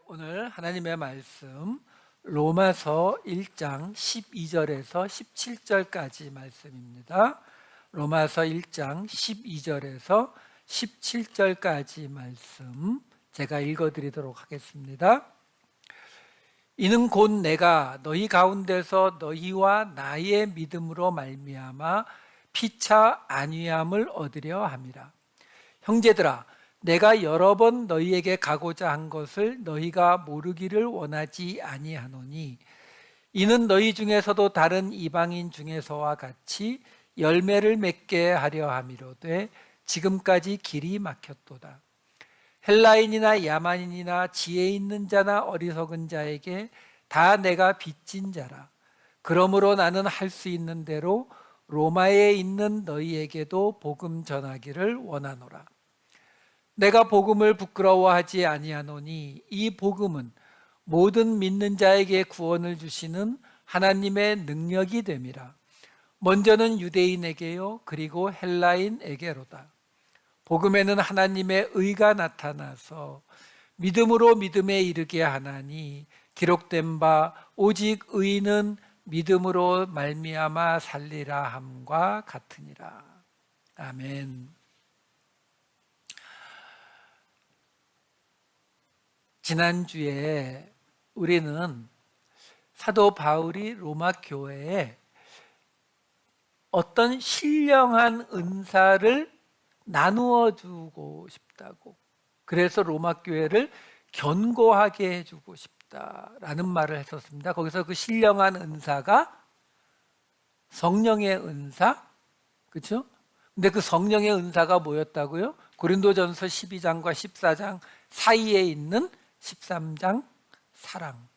오늘 하나님의 말씀 로마서 1장 12절에서 17절까지 말씀입니다. 로마서 1장 12절에서 17절까지 말씀 제가 읽어드리도록 하겠습니다. 이는 곧 내가 너희 가운데서 너희와 나의 믿음으로 말미암아 피차 안위함을 얻으려 함이라. 형제들아, 내가 여러 번 너희에게 가고자 한 것을 너희가 모르기를 원하지 아니하노니, 이는 너희 중에서도 다른 이방인 중에서와 같이 열매를 맺게 하려 함이로되 지금까지 길이 막혔도다. 헬라인이나 야만인이나 지혜 있는 자나 어리석은 자에게 다 내가 빚진 자라. 그러므로 나는 할 수 있는 대로 로마에 있는 너희에게도 복음 전하기를 원하노라. 내가 복음을 부끄러워하지 아니하노니 이 복음은 모든 믿는 자에게 구원을 주시는 하나님의 능력이 됨이라. 먼저는 유대인에게요, 그리고 헬라인에게로다. 복음에는 하나님의 의가 나타나서 믿음으로 믿음에 이르게 하나니, 기록된 바 오직 의인은 믿음으로 말미암아 살리라 함과 같으니라. 아멘. 지난주에 우리는 사도 바울이 로마 교회에 어떤 신령한 은사를 나누어 주고 싶다고, 그래서 로마 교회를 견고하게 해주고 싶다라는 말을 했었습니다. 거기서 그 신령한 은사가 성령의 은사, 그렇죠? 근데 그 성령의 은사가 뭐였다고요? 고린도전서 12장과 14장 사이에 있는 13장 사랑.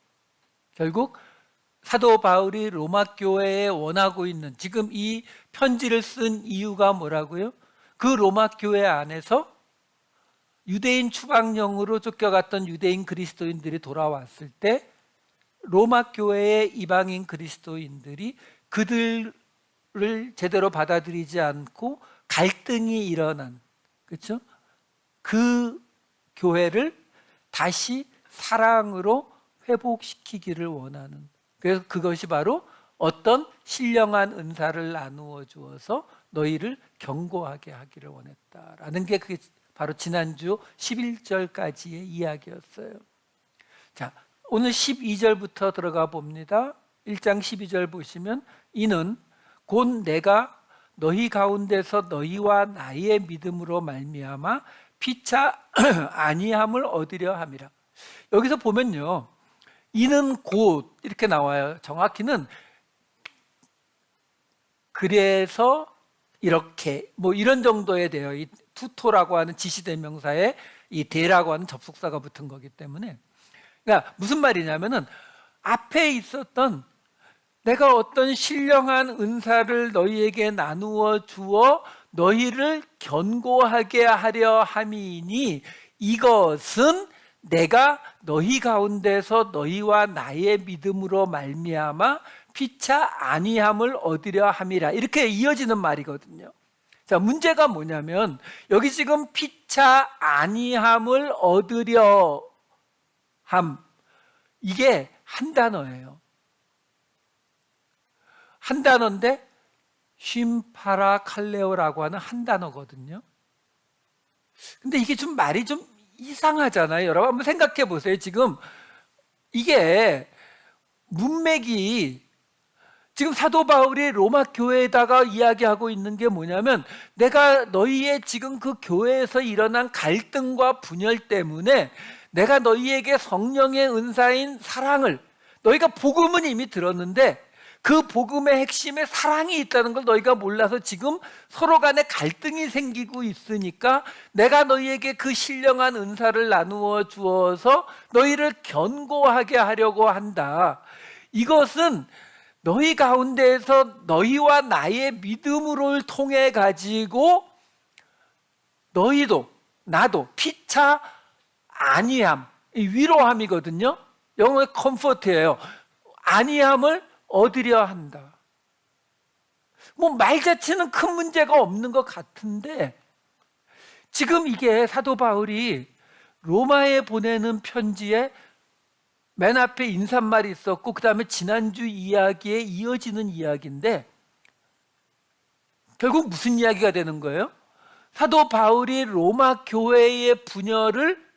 결국 사도 바울이 로마 교회에 원하고 있는, 지금 이 편지를 쓴 이유가 뭐라고요? 그 로마 교회 안에서 유대인 추방령으로 쫓겨갔던 유대인 그리스도인들이 돌아왔을 때 로마 교회의 이방인 그리스도인들이 그들을 제대로 받아들이지 않고 갈등이 일어난, 그렇죠? 그 교회를 다시 사랑으로 회복시키기를 원하는, 그래서 그것이 바로 어떤 신령한 은사를 나누어 주어서 너희를 견고하게 하기를 원했다라는 게 그게 바로 지난주 11절까지의 이야기였어요. 자, 오늘 12절부터 들어가 봅니다. 1장 12절 보시면, 이는 곧 내가 너희 가운데서 너희와 나의 믿음으로 말미암아 피차 안위함을 얻으려 함이라. 여기서 보면요, 이는 곧 이렇게 나와요. 정확히는 그래서 이렇게 뭐 이런 정도에 돼요. 이 투토라고 하는 지시대명사에 이 대라고 하는 접속사가 붙은 거기 때문에, 그러니까 무슨 말이냐면은 앞에 있었던 내가 어떤 신령한 은사를 너희에게 나누어 주어 너희를 견고하게 하려 함이니, 이것은 내가 너희 가운데서 너희와 나의 믿음으로 말미암아 피차 안위함을 얻으려 함이라. 이렇게 이어지는 말이거든요. 자, 문제가 뭐냐면 여기 지금 피차 안위함을 얻으려 함, 이게 한 단어예요. 한 단어인데 쉼파라 칼레오라고 하는 한 단어거든요. 근데 이게 좀 말이 좀 이상하잖아요. 여러분 한번 생각해 보세요. 지금 이게 문맥이, 지금 사도 바울이 로마 교회에다가 이야기하고 있는 게 뭐냐면, 내가 너희의 지금 그 교회에서 일어난 갈등과 분열 때문에 내가 너희에게 성령의 은사인 사랑을, 너희가 복음은 이미 들었는데 그 복음의 핵심에 사랑이 있다는 걸 너희가 몰라서 지금 서로 간에 갈등이 생기고 있으니까 내가 너희에게 그 신령한 은사를 나누어 주어서 너희를 견고하게 하려고 한다. 이것은 너희 가운데에서 너희와 나의 믿음을 통해 가지고 너희도 나도 피차 안위함, 위로함이거든요. 영어의 컴포트예요. 안위함을 얻으려 한다. 뭐 말 자체는 큰 문제가 없는 것 같은데, 지금 이게 사도 바울이 로마에 보내는 편지에 맨 앞에 인사말이 있었고 그 다음에 지난주 이야기에 이어지는 이야기인데 결국 무슨 이야기가 되는 거예요? 사도 바울이 로마 교회의 분열을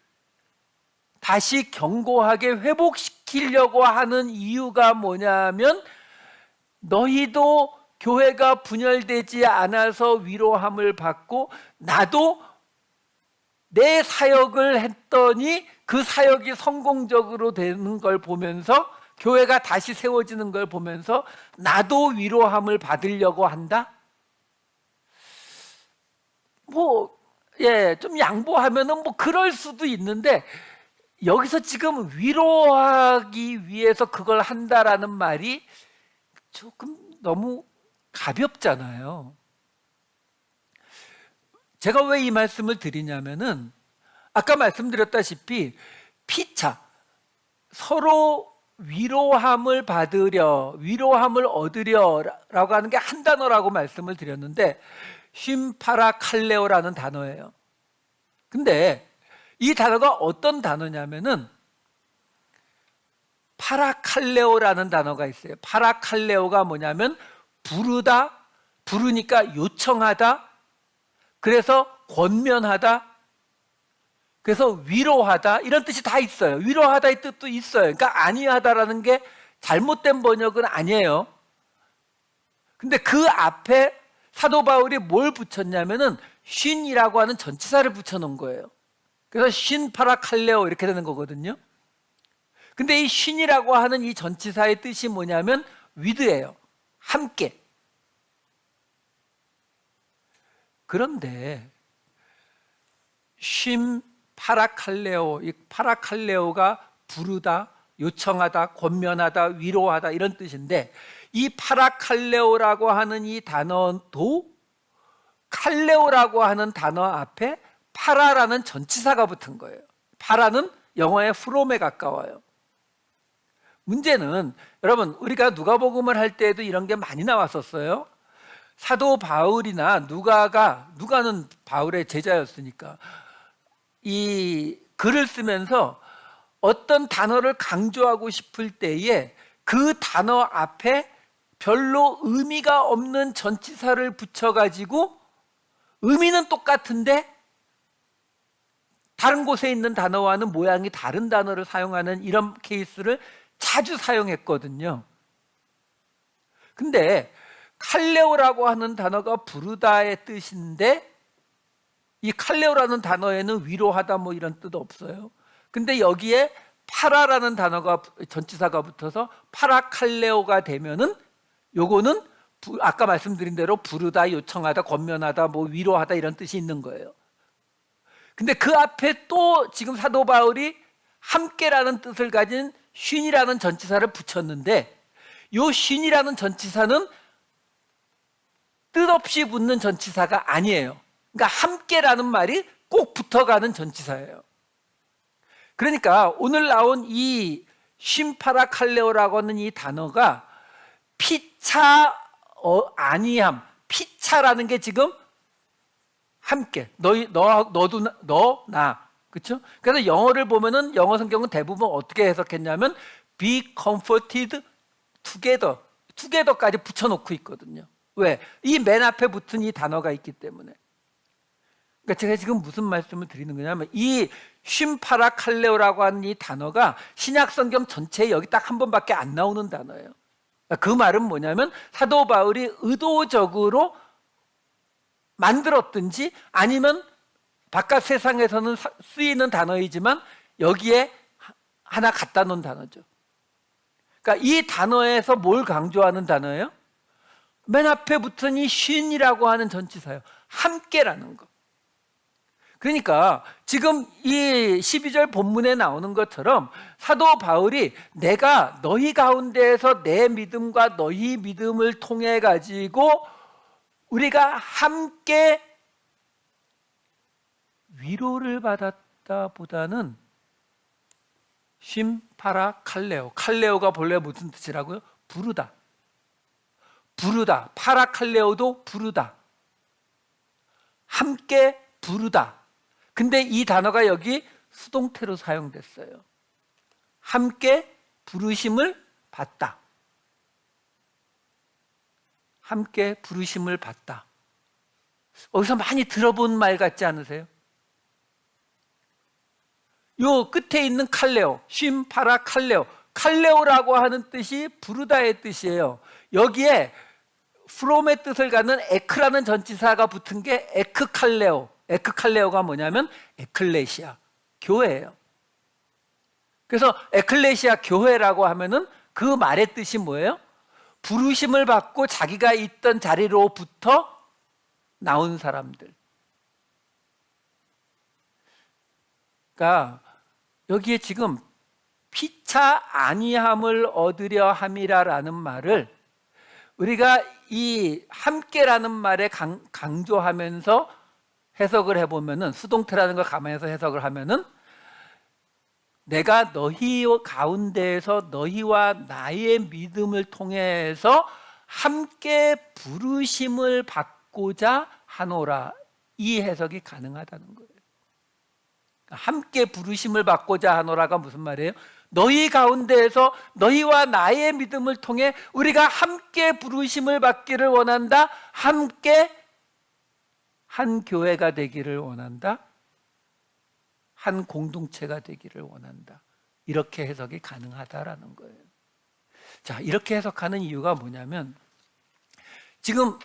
다시 견고하게 회복시키려고 하는 이유가 뭐냐면 너희도 교회가 분열되지 않아서 위로함을 받고 나도 내 사역을 했더니 그 사역이 성공적으로 되는 걸 보면서 교회가 다시 세워지는 걸 보면서 나도 위로함을 받으려고 한다? 좀 양보하면은 그럴 수도 있는데 여기서 지금 위로하기 위해서 그걸 한다라는 말이 조금 너무 가볍잖아요. 제가 왜 이 말씀을 드리냐면은 아까 말씀드렸다시피 피차, 서로 위로함을 받으려, 위로함을 얻으려 라고 하는 게 한 단어라고 말씀을 드렸는데 쉼파라칼레오라는 단어예요. 근데 이 단어가 어떤 단어냐면은 파라칼레오라는 단어가 있어요. 파라칼레오가 뭐냐면 부르다, 부르니까 요청하다, 그래서 권면하다, 그래서 위로하다 이런 뜻이 다 있어요. 위로하다의 뜻도 있어요. 그러니까 안위하다라는 게 잘못된 번역은 아니에요. 근데 그 앞에 사도 바울이 뭘 붙였냐면은 쉰이라고 하는 전치사를 붙여놓은 거예요. 그래서 쉰 파라칼레오 이렇게 되는 거거든요. 근데 이 쉰이라고 하는 이 전치사의 뜻이 뭐냐면 위드예요. 함께. 그런데 쉼 파라칼레오, 이 파라칼레오가 부르다, 요청하다, 권면하다, 위로하다 이런 뜻인데 이 파라칼레오라고 하는 이 단어도 칼레오라고 하는 단어 앞에 파라라는 전치사가 붙은 거예요. 파라는 영어의 from에 가까워요. 문제는 여러분 우리가 누가복음을 할 때에도 이런 게 많이 나왔었어요. 사도 바울이나 누가는 바울의 제자였으니까 이 글을 쓰면서 어떤 단어를 강조하고 싶을 때에 그 단어 앞에 별로 의미가 없는 전치사를 붙여가지고 의미는 똑같은데 다른 곳에 있는 단어와는 모양이 다른 단어를 사용하는 이런 케이스를 자주 사용했거든요. 근데 칼레오라고 하는 단어가 부르다의 뜻인데 이 칼레오라는 단어에는 위로하다 이런 뜻 없어요. 근데 여기에 파라라는 단어가 전치사가 붙어서 파라칼레오가 되면은 요거는 아까 말씀드린 대로 부르다, 요청하다, 권면하다, 위로하다 이런 뜻이 있는 거예요. 근데 그 앞에 또 지금 사도 바울이 함께라는 뜻을 가진 쉰이라는 전치사를 붙였는데 요 쉰이라는 전치사는 뜻없이 붙는 전치사가 아니에요. 그러니까 함께라는 말이 꼭 붙어가는 전치사예요. 그러니까 오늘 나온 이 쉼파라칼레오라고 하는 이 단어가 피차 아니함, 피차라는 게 지금 함께 너도 나 그렇죠? 그래서 영어를 보면은 영어 성경은 대부분 어떻게 해석했냐면 be comforted together까지 붙여놓고 있거든요. 왜? 이 맨 앞에 붙은 이 단어가 있기 때문에. 그러니까 제가 지금 무슨 말씀을 드리는 거냐면 이 쉼파라칼레오라고 하는 이 단어가 신약 성경 전체에 여기 딱 한 번밖에 안 나오는 단어예요. 그 말은 뭐냐면 사도 바울이 의도적으로 만들었든지 아니면 바깥 세상에서는 쓰이는 단어이지만 여기에 하나 갖다 놓은 단어죠. 그러니까 이 단어에서 뭘 강조하는 단어예요? 맨 앞에 붙은 이 쉰이라고 하는 전치사예요. 함께라는 거. 그러니까 지금 이 12절 본문에 나오는 것처럼 사도 바울이 내가 너희 가운데에서 내 믿음과 너희 믿음을 통해 가지고 우리가 함께 위로를 받았다 보다는 쉼파라칼레오, 칼레오가 본래 무슨 뜻이라고요? 부르다. 파라칼레오도 부르다. 함께 부르다. 근데 이 단어가 여기 수동태로 사용됐어요. 함께 부르심을 받다. 함께 부르심을 받다. 어디서 많이 들어본 말 같지 않으세요? 요 끝에 있는 칼레오, 쉼 파라 칼레오. 칼레오라고 하는 뜻이 부르다의 뜻이에요. 여기에 프롬의 뜻을 갖는 에크라는 전치사가 붙은 게 에크칼레오. 에크칼레오가 뭐냐면 에클레시아, 교회예요. 그래서 에클레시아 교회라고 하면은 그 말의 뜻이 뭐예요? 부르심을 받고 자기가 있던 자리로부터 나온 사람들. 그러니까 여기에 지금 피차 아니함을 얻으려 함이라라는 말을 우리가 이 함께라는 말에 강조하면서 해석을 해보면은, 수동태라는 걸 감안해서 해석을 하면은, 내가 너희 가운데에서 너희와 나의 믿음을 통해서 함께 부르심을 받고자 하노라, 이 해석이 가능하다는 거예요. 함께 부르심을 받고자 하노라가 무슨 말이에요? 너희 가운데에서 너희와 나의 믿음을 통해 우리가 함께 부르심을 받기를 원한다. 함께 한 교회가 되기를 원한다. 한 공동체가 되기를 원한다. 이렇게 해석이 가능하다라는 거예요. 자, 이렇게 해석하는 이유가 뭐냐면, 지금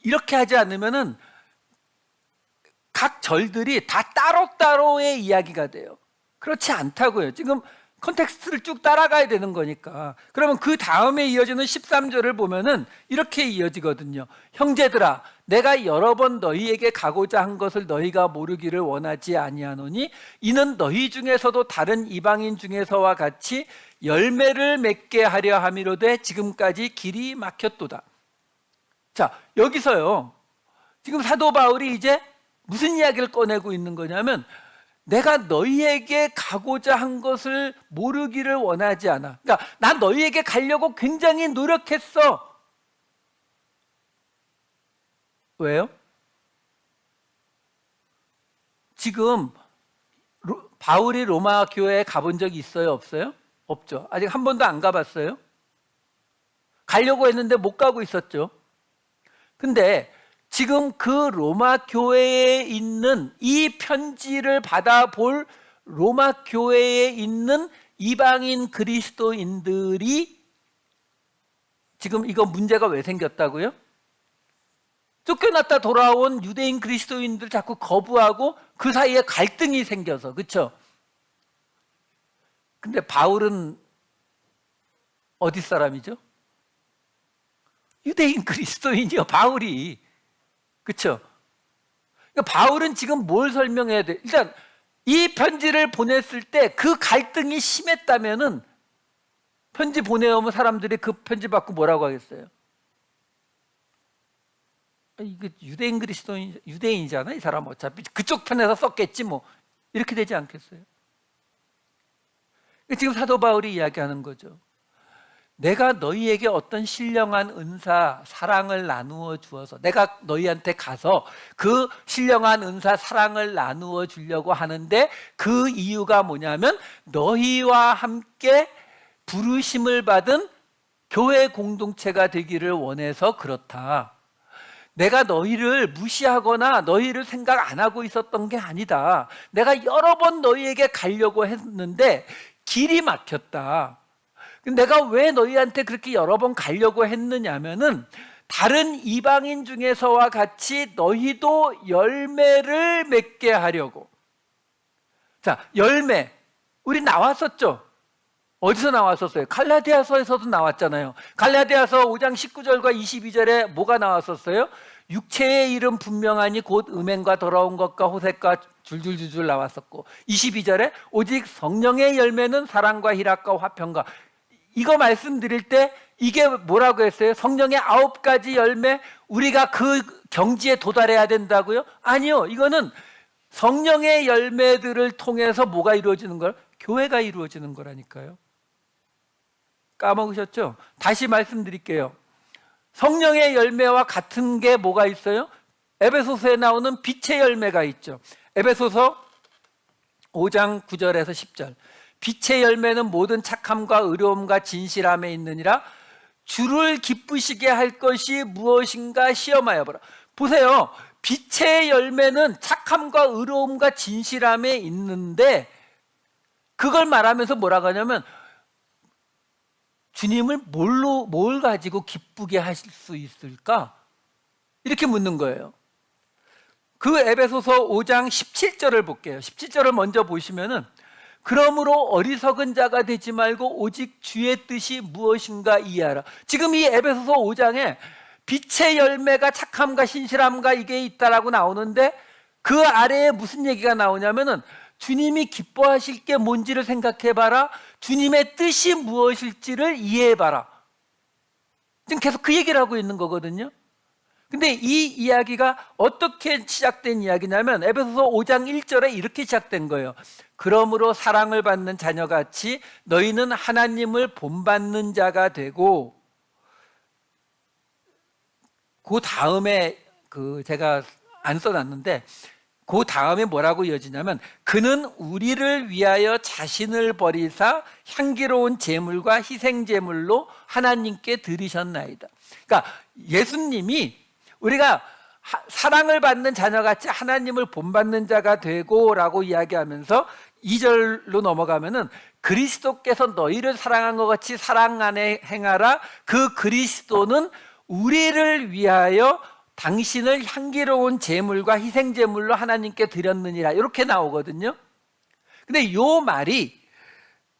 이렇게 하지 않으면은 각 절들이 다 따로따로의 이야기가 돼요. 그렇지 않다고요. 지금 컨텍스트를 쭉 따라가야 되는 거니까. 그러면 그 다음에 이어지는 13절을 보면은 이렇게 이어지거든요. 형제들아, 내가 여러 번 너희에게 가고자 한 것을 너희가 모르기를 원하지 아니하노니 이는 너희 중에서도 다른 이방인 중에서와 같이 열매를 맺게 하려 함이로되 지금까지 길이 막혔도다. 자, 여기서요, 지금 사도 바울이 이제 무슨 이야기를 꺼내고 있는 거냐면, 내가 너희에게 가고자 한 것을 모르기를 원하지 않아. 그러니까 나 너희에게 가려고 굉장히 노력했어. 왜요? 지금 바울이 로마 교회에 가본 적이 있어요? 없어요? 없죠. 아직 한 번도 안 가봤어요. 가려고 했는데 못 가고 있었죠. 근데 지금 그 로마 교회에 있는 이 편지를 받아볼 로마 교회에 있는 이방인 그리스도인들이 지금 이거 문제가 왜 생겼다고요? 쫓겨났다 돌아온 유대인 그리스도인들 자꾸 거부하고 그 사이에 갈등이 생겨서, 그렇죠? 근데 바울은 어디 사람이죠? 유대인 그리스도인이요, 바울이. 그렇죠? 그러니까 바울은 지금 뭘 설명해야 돼? 일단 이 편지를 보냈을 때 그 갈등이 심했다면은 편지 보내오면 사람들이 그 편지 받고 뭐라고 하겠어요? 이거 유대인 그리스도인, 유대인이잖아 이 사람, 어차피 그쪽 편에서 썼겠지 뭐, 이렇게 되지 않겠어요? 지금 사도 바울이 이야기하는 거죠. 내가 너희에게 어떤 신령한 은사, 사랑을 나누어 주어서, 내가 너희한테 가서 그 신령한 은사, 사랑을 나누어 주려고 하는데 그 이유가 뭐냐면 너희와 함께 부르심을 받은 교회 공동체가 되기를 원해서 그렇다. 내가 너희를 무시하거나 너희를 생각 안 하고 있었던 게 아니다. 내가 여러 번 너희에게 가려고 했는데 길이 막혔다. 내가 왜 너희한테 그렇게 여러 번 가려고 했느냐면은 다른 이방인 중에서와 같이 너희도 열매를 맺게 하려고. 자, 열매. 우리 나왔었죠? 어디서 나왔었어요? 갈라디아서에서도 나왔잖아요. 갈라디아서 5장 19절과 22절에 뭐가 나왔었어요? 육체의 일은 분명하니 곧 음행과 더러운 것과 호색과 줄줄줄줄 나왔었고, 22절에 오직 성령의 열매는 사랑과 희락과 화평과. 이거 말씀드릴 때 이게 뭐라고 했어요? 성령의 9가지 열매, 우리가 그 경지에 도달해야 된다고요? 아니요. 이거는 성령의 열매들을 통해서 뭐가 이루어지는 걸? 교회가 이루어지는 거라니까요. 까먹으셨죠? 다시 말씀드릴게요. 성령의 열매와 같은 게 뭐가 있어요? 에베소서에 나오는 빛의 열매가 있죠. 에베소서 5장 9절에서 10절. 빛의 열매는 모든 착함과 의로움과 진실함에 있느니라. 주를 기쁘시게 할 것이 무엇인가 시험하여 보라. 보세요. 빛의 열매는 착함과 의로움과 진실함에 있는데, 그걸 말하면서 뭐라고 하냐면 주님을 뭘 가지고 기쁘게 하실 수 있을까? 이렇게 묻는 거예요. 그 에베소서 5장 17절을 볼게요. 17절을 먼저 보시면은, 그러므로 어리석은 자가 되지 말고 오직 주의 뜻이 무엇인가 이해하라. 지금 이 에베소서 5장에 빛의 열매가 착함과 신실함과 이게 있다라고 나오는데, 그 아래에 무슨 얘기가 나오냐면은 주님이 기뻐하실 게 뭔지를 생각해봐라. 주님의 뜻이 무엇일지를 이해해봐라. 지금 계속 그 얘기를 하고 있는 거거든요. 근데 이 이야기가 어떻게 시작된 이야기냐면 에베소서 5장 1절에 이렇게 시작된 거예요. 그러므로 사랑을 받는 자녀같이 너희는 하나님을 본받는 자가 되고, 그 다음에 제가 안 써놨는데 그 다음에 뭐라고 이어지냐면, 그는 우리를 위하여 자신을 버리사 향기로운 제물과 희생 제물로 하나님께 드리셨나이다. 그러니까 예수님이 우리가 사랑을 받는 자녀같이 하나님을 본받는 자가 되고 라고 이야기하면서 2절로 넘어가면은, 그리스도께서 너희를 사랑한 것 같이 사랑 안에 행하라. 그 그리스도는 우리를 위하여 당신을 향기로운 제물과 희생 제물로 하나님께 드렸느니라. 이렇게 나오거든요. 근데 이 말이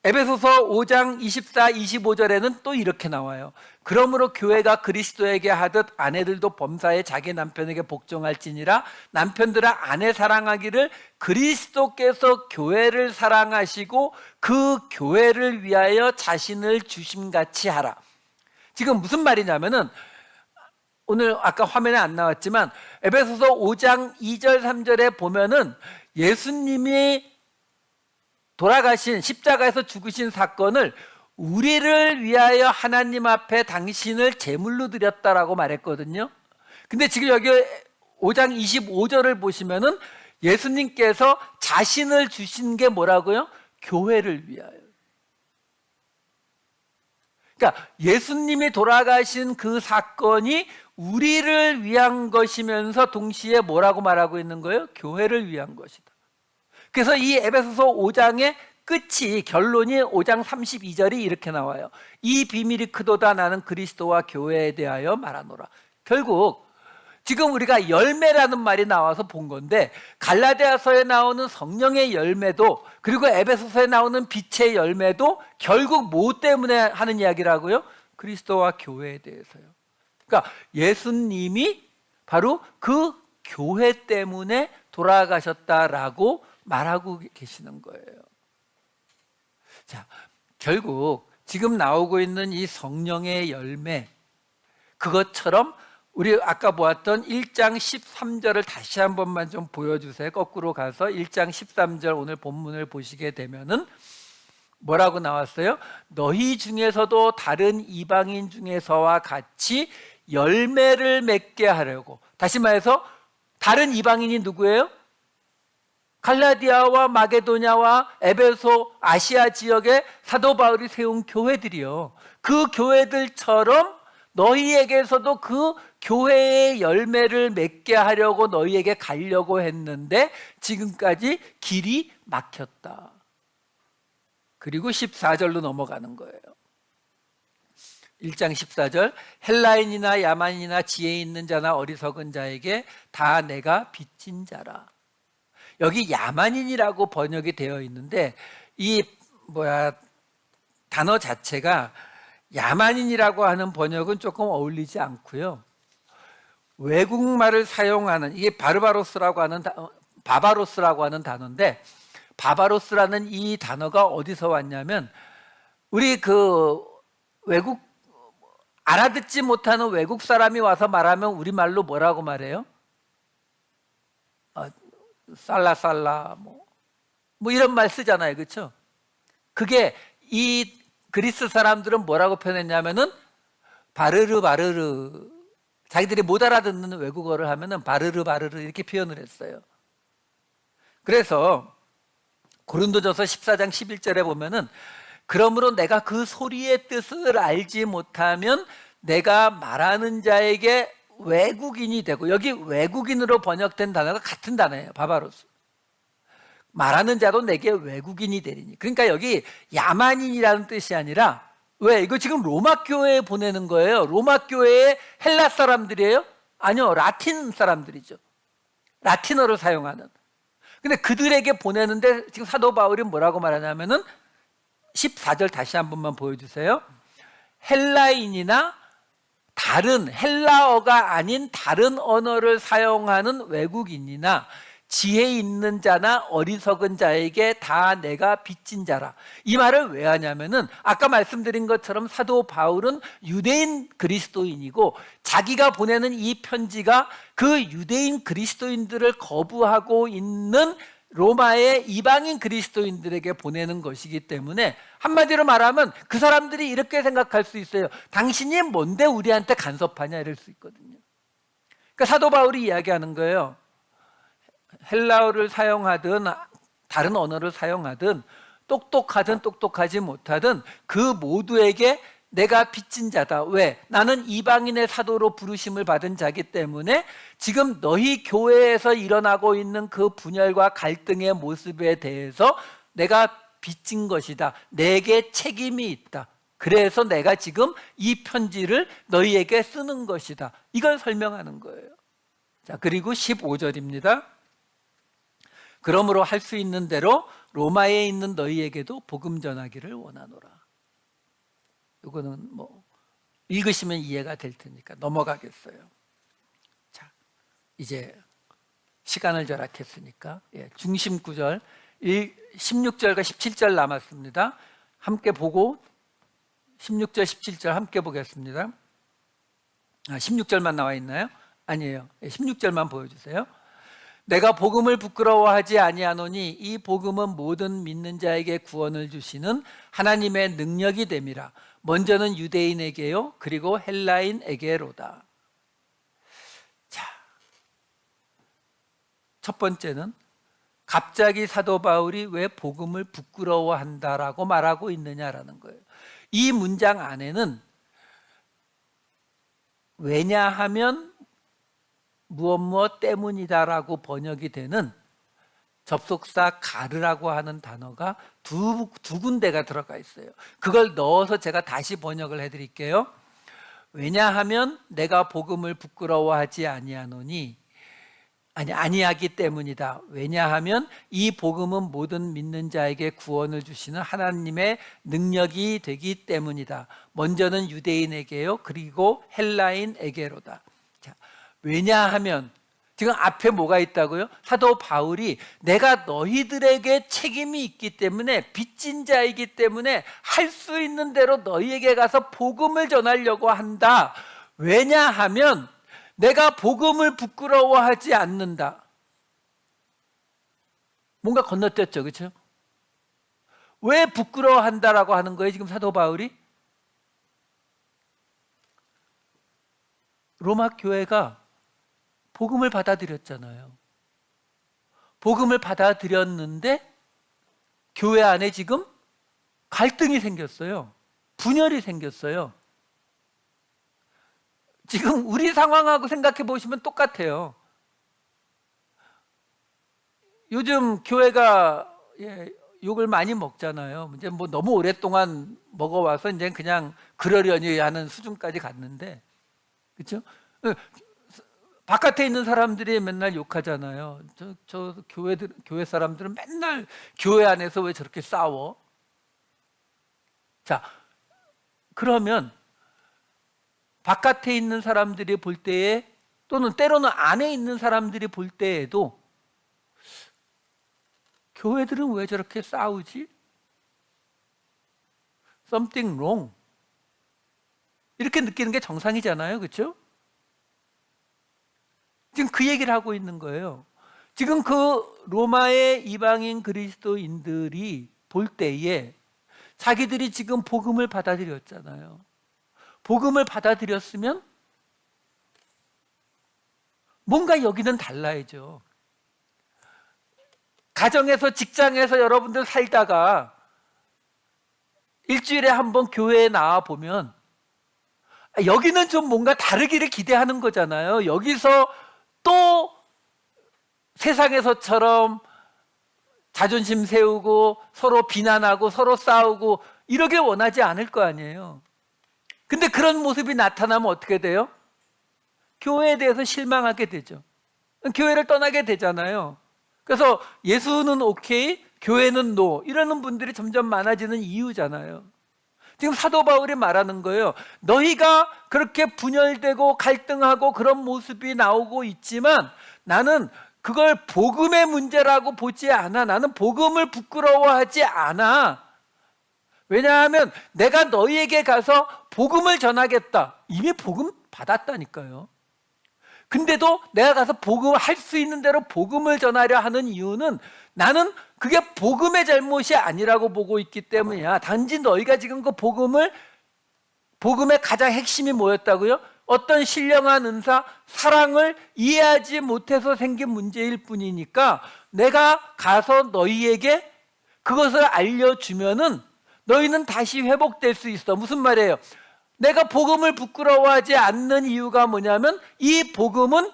에베소서 5장 24, 25절에는 또 이렇게 나와요. 그러므로 교회가 그리스도에게 하듯 아내들도 범사에 자기 남편에게 복종할지니라. 남편들아 아내 사랑하기를 그리스도께서 교회를 사랑하시고 그 교회를 위하여 자신을 주심같이 하라. 지금 무슨 말이냐면은, 오늘 아까 화면에 안 나왔지만 에베소서 5장 2절 3절에 보면은 예수님이 돌아가신, 십자가에서 죽으신 사건을 우리를 위하여 하나님 앞에 당신을 제물로 드렸다라고 말했거든요. 근데 지금 여기 5장 25절을 보시면은 예수님께서 자신을 주신 게 뭐라고요? 교회를 위하여. 그러니까 예수님이 돌아가신 그 사건이 우리를 위한 것이면서 동시에 뭐라고 말하고 있는 거예요? 교회를 위한 것이다. 그래서 이 에베소서 5장의 끝이, 결론이 5장 32절이 이렇게 나와요. 이 비밀이 크도다. 나는 그리스도와 교회에 대하여 말하노라. 결국 지금 우리가 열매라는 말이 나와서 본 건데, 갈라디아서에 나오는 성령의 열매도, 그리고 에베소서에 나오는 빛의 열매도 결국 뭐 때문에 하는 이야기라고요? 그리스도와 교회에 대해서요. 그러니까 예수님이 바로 그 교회 때문에 돌아가셨다라고 말하고 계시는 거예요. 자, 결국 지금 나오고 있는 이 성령의 열매, 그것처럼 우리 아까 보았던 1장 13절을 다시 한 번만 좀 보여주세요. 거꾸로 가서 1장 13절 오늘 본문을 보시게 되면은 뭐라고 나왔어요? 너희 중에서도 다른 이방인 중에서와 같이 열매를 맺게 하려고. 다시 말해서 다른 이방인이 누구예요? 갈라디아와 마게도냐와 에베소, 아시아 지역에 사도 바울이 세운 교회들이요. 그 교회들처럼 너희에게서도 그 교회의 열매를 맺게 하려고 너희에게 가려고 했는데 지금까지 길이 막혔다. 그리고 14절로 넘어가는 거예요. 1장 14절, 헬라인이나 야만이나 지혜 있는 자나 어리석은 자에게 다 내가 빚진 자라. 여기 야만인이라고 번역이 되어 있는데 이 단어 자체가 야만인이라고 하는 번역은 조금 어울리지 않고요. 외국말을 사용하는, 이게 바바로스라고 하는 단어인데, 바바로스라는 이 단어가 어디서 왔냐면, 우리 외국 알아듣지 못하는 외국 사람이 와서 말하면 우리말로 뭐라고 말해요? 살라살라 뭐 이런 말 쓰잖아요. 그렇죠? 그게 이 그리스 사람들은 뭐라고 표현했냐면은 바르르 바르르, 자기들이 못 알아듣는 외국어를 하면은 바르르 바르르 이렇게 표현을 했어요. 그래서 고린도전서 14장 11절에 보면은 그러므로 내가 그 소리의 뜻을 알지 못하면 내가 말하는 자에게 외국인이 되고, 여기 외국인으로 번역된 단어가 같은 단어예요. 바바로스. 말하는 자도 내게 외국인이 되리니. 그러니까 여기 야만인이라는 뜻이 아니라, 왜? 이거 지금 로마 교회에 보내는 거예요. 로마 교회의 헬라 사람들이에요? 아니요, 라틴 사람들이죠. 라틴어를 사용하는. 근데 그들에게 보내는데 지금 사도 바울이 뭐라고 말하냐면은 14절 다시 한 번만 보여주세요. 헬라인이나 다른 헬라어가 아닌 다른 언어를 사용하는 외국인이나 지혜 있는 자나 어리석은 자에게 다 내가 빚진 자라. 이 말을 왜 하냐면은 아까 말씀드린 것처럼 사도 바울은 유대인 그리스도인이고, 자기가 보내는 이 편지가 그 유대인 그리스도인들을 거부하고 있는 로마의 이방인 그리스도인들에게 보내는 것이기 때문에, 한마디로 말하면 그 사람들이 이렇게 생각할 수 있어요. 당신이 뭔데 우리한테 간섭하냐, 이럴 수 있거든요. 그러니까 사도 바울이 이야기하는 거예요. 헬라어를 사용하든 다른 언어를 사용하든 똑똑하든 똑똑하지 못하든 그 모두에게 내가 빚진 자다. 왜? 나는 이방인의 사도로 부르심을 받은 자기 때문에 지금 너희 교회에서 일어나고 있는 그 분열과 갈등의 모습에 대해서 내가 빚진 것이다. 내게 책임이 있다. 그래서 내가 지금 이 편지를 너희에게 쓰는 것이다. 이걸 설명하는 거예요. 자, 그리고 15절입니다. 그러므로 할 수 있는 대로 로마에 있는 너희에게도 복음 전하기를 원하노라. 이거는 뭐 읽으시면 이해가 될 테니까 넘어가겠어요. 자, 이제 시간을 절약했으니까 중심 구절 16절과 17절 남았습니다. 함께 보고 16절 17절 함께 보겠습니다. 16절만 나와 있나요? 아니에요. 16절만 보여주세요. 내가 복음을 부끄러워하지 아니하노니 이 복음은 모든 믿는 자에게 구원을 주시는 하나님의 능력이 됨이라. 먼저는 유대인에게요, 그리고 헬라인에게로다. 자, 첫 번째는 갑자기 사도 바울이 왜 복음을 부끄러워한다라고 말하고 있느냐라는 거예요. 이 문장 안에는 왜냐하면 무엇 때문이다라고 번역이 되는 접속사 가르라고 하는 단어가 두 군데가 들어가 있어요. 그걸 넣어서 제가 다시 번역을 해드릴게요. 왜냐하면 내가 복음을 부끄러워하지 아니하기 때문이다. 왜냐하면 이 복음은 모든 믿는 자에게 구원을 주시는 하나님의 능력이 되기 때문이다. 먼저는 유대인에게요, 그리고 헬라인에게로다. 자, 왜냐하면 지금 앞에 뭐가 있다고요? 사도 바울이 내가 너희들에게 책임이 있기 때문에, 빚진 자이기 때문에 할 수 있는 대로 너희에게 가서 복음을 전하려고 한다. 왜냐하면 내가 복음을 부끄러워하지 않는다. 뭔가 건너뛰었죠, 그렇죠? 왜 부끄러워한다라고 하는 거예요, 지금 사도 바울이? 로마 교회가 복음을 받아들였잖아요. 복음을 받아들였는데 교회 안에 지금 갈등이 생겼어요. 분열이 생겼어요. 지금 우리 상황하고 생각해 보시면 똑같아요. 요즘 교회가 욕을 많이 먹잖아요. 이제 뭐 너무 오랫동안 먹어와서 이제 그냥 그러려니 하는 수준까지 갔는데, 그렇죠? 바깥에 있는 사람들이 맨날 욕하잖아요. 저 교회 사람들은 맨날 교회 안에서 왜 저렇게 싸워? 자, 그러면 바깥에 있는 사람들이 볼 때에, 또는 때로는 안에 있는 사람들이 볼 때에도 교회들은 왜 저렇게 싸우지? Something wrong. 이렇게 느끼는 게 정상이잖아요, 그렇죠? 지금 그 얘기를 하고 있는 거예요. 지금 그 로마의 이방인 그리스도인들이 볼 때에 자기들이 지금 복음을 받아들였잖아요. 복음을 받아들였으면 뭔가 여기는 달라야죠. 가정에서, 직장에서 여러분들 살다가 일주일에 한 번 교회에 나와 보면 여기는 좀 뭔가 다르기를 기대하는 거잖아요. 여기서 또 세상에서처럼 자존심 세우고 서로 비난하고 서로 싸우고 이러길 원하지 않을 거 아니에요. 근데 그런 모습이 나타나면 어떻게 돼요? 교회에 대해서 실망하게 되죠. 교회를 떠나게 되잖아요. 그래서 예수는 오케이, 교회는 노, 이러는 분들이 점점 많아지는 이유잖아요. 지금 사도 바울이 말하는 거예요. 너희가 그렇게 분열되고 갈등하고 그런 모습이 나오고 있지만 나는 그걸 복음의 문제라고 보지 않아. 나는 복음을 부끄러워하지 않아. 왜냐하면 내가 너희에게 가서 복음을 전하겠다. 이미 복음 받았다니까요. 근데도 내가 가서 복음 할 수 있는 대로 복음을 전하려 하는 이유는 나는 그게 복음의 잘못이 아니라고 보고 있기 때문이야. 단지 너희가 지금 그 복음의 가장 핵심이 뭐였다고요? 어떤 신령한 은사, 사랑을 이해하지 못해서 생긴 문제일 뿐이니까 내가 가서 너희에게 그것을 알려주면은 너희는 다시 회복될 수 있어. 무슨 말이에요? 내가 복음을 부끄러워하지 않는 이유가 뭐냐면 이 복음은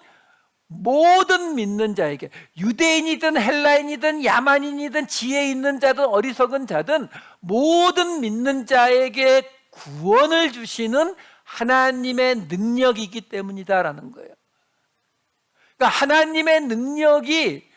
모든 믿는 자에게, 유대인이든 헬라인이든 야만인이든 지혜 있는 자든 어리석은 자든 모든 믿는 자에게 구원을 주시는 하나님의 능력이기 때문이다라는 거예요. 그러니까 하나님의 능력이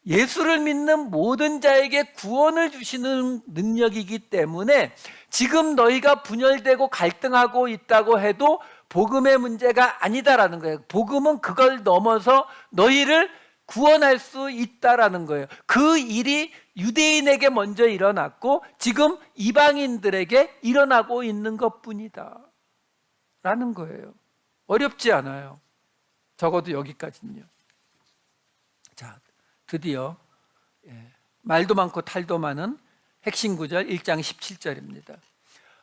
예수를 믿는 모든 자에게 구원을 주시는 능력이기 때문에 지금 너희가 분열되고 갈등하고 있다고 해도 복음의 문제가 아니다라는 거예요. 복음은 그걸 넘어서 너희를 구원할 수 있다라는 거예요. 그 일이 유대인에게 먼저 일어났고 지금 이방인들에게 일어나고 있는 것뿐이다 라는 거예요. 어렵지 않아요. 적어도 여기까지는요. 자, 드디어 말도 많고 탈도 많은 핵심 구절 1장 17절입니다.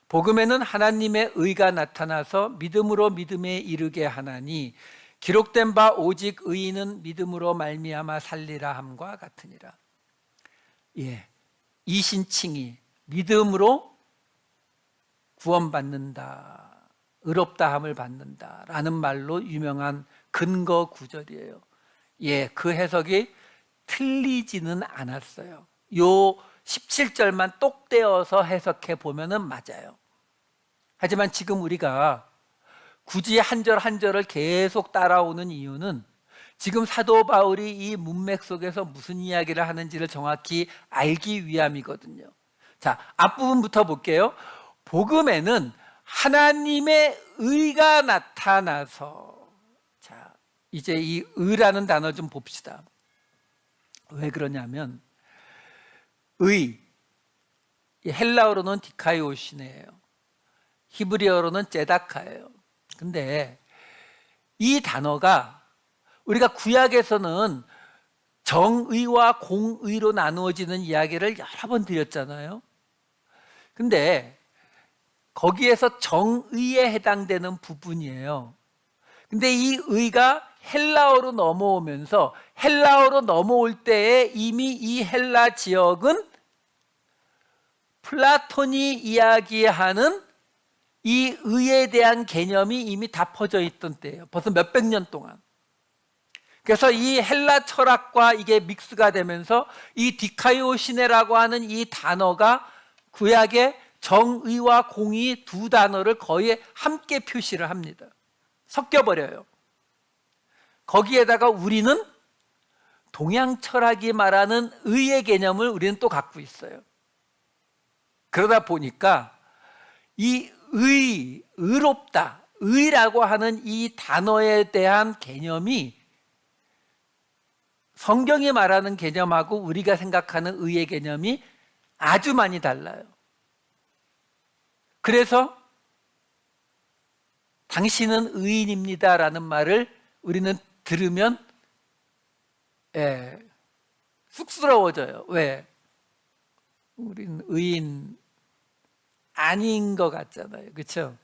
복음에는 하나님의 의가 나타나서 믿음으로 믿음에 이르게 하나니 기록된 바 오직 의인은 믿음으로 말미암아 살리라 함과 같으니라. 이신칭이 믿음으로 구원받는다, 의롭다 함을 받는다 라는 말로 유명한 근거 구절이에요. 그 해석이 틀리지는 않았어요. 요 17절만 똑 떼어서 해석해 보면은 맞아요. 하지만 지금 우리가 굳이 한 절 한 절을 계속 따라오는 이유는 지금 사도 바울이 이 문맥 속에서 무슨 이야기를 하는지를 정확히 알기 위함이거든요. 자, 앞부분부터 볼게요. 복음에는 하나님의 의가 나타나서, 자, 이제 이 의라는 단어 좀 봅시다. 왜 그러냐면 의, 헬라어로는 디카이오시네예요. 히브리어로는 제다카예요. 근데 이 단어가 우리가 구약에서는 정의와 공의로 나누어지는 이야기를 여러 번 드렸잖아요. 근데 거기에서 정의에 해당되는 부분이에요. 근데 이 의가 헬라어로 넘어오면서 헬라어로 넘어올 때에 이미 이 헬라 지역은 플라톤이 이야기하는 이 의에 대한 개념이 이미 다 퍼져 있던 때예요. 벌써 몇백 년 동안. 그래서 이 헬라 철학과 이게 믹스가 되면서 이 디카이오시네라고 하는 이 단어가 구약의 정의와 공의 두 단어를 거의 함께 표시를 합니다. 섞여버려요. 거기에다가 우리는 동양 철학이 말하는 의의 개념을 우리는 또 갖고 있어요. 그러다 보니까 이 의롭다, 의라고 하는 이 단어에 대한 개념이 성경이 말하는 개념하고 우리가 생각하는 의의 개념이 아주 많이 달라요. 그래서 당신은 의인입니다라는 말을 우리는 들으면 쑥스러워져요. 왜? 우린 의인 아닌 것 같잖아요. 그렇죠?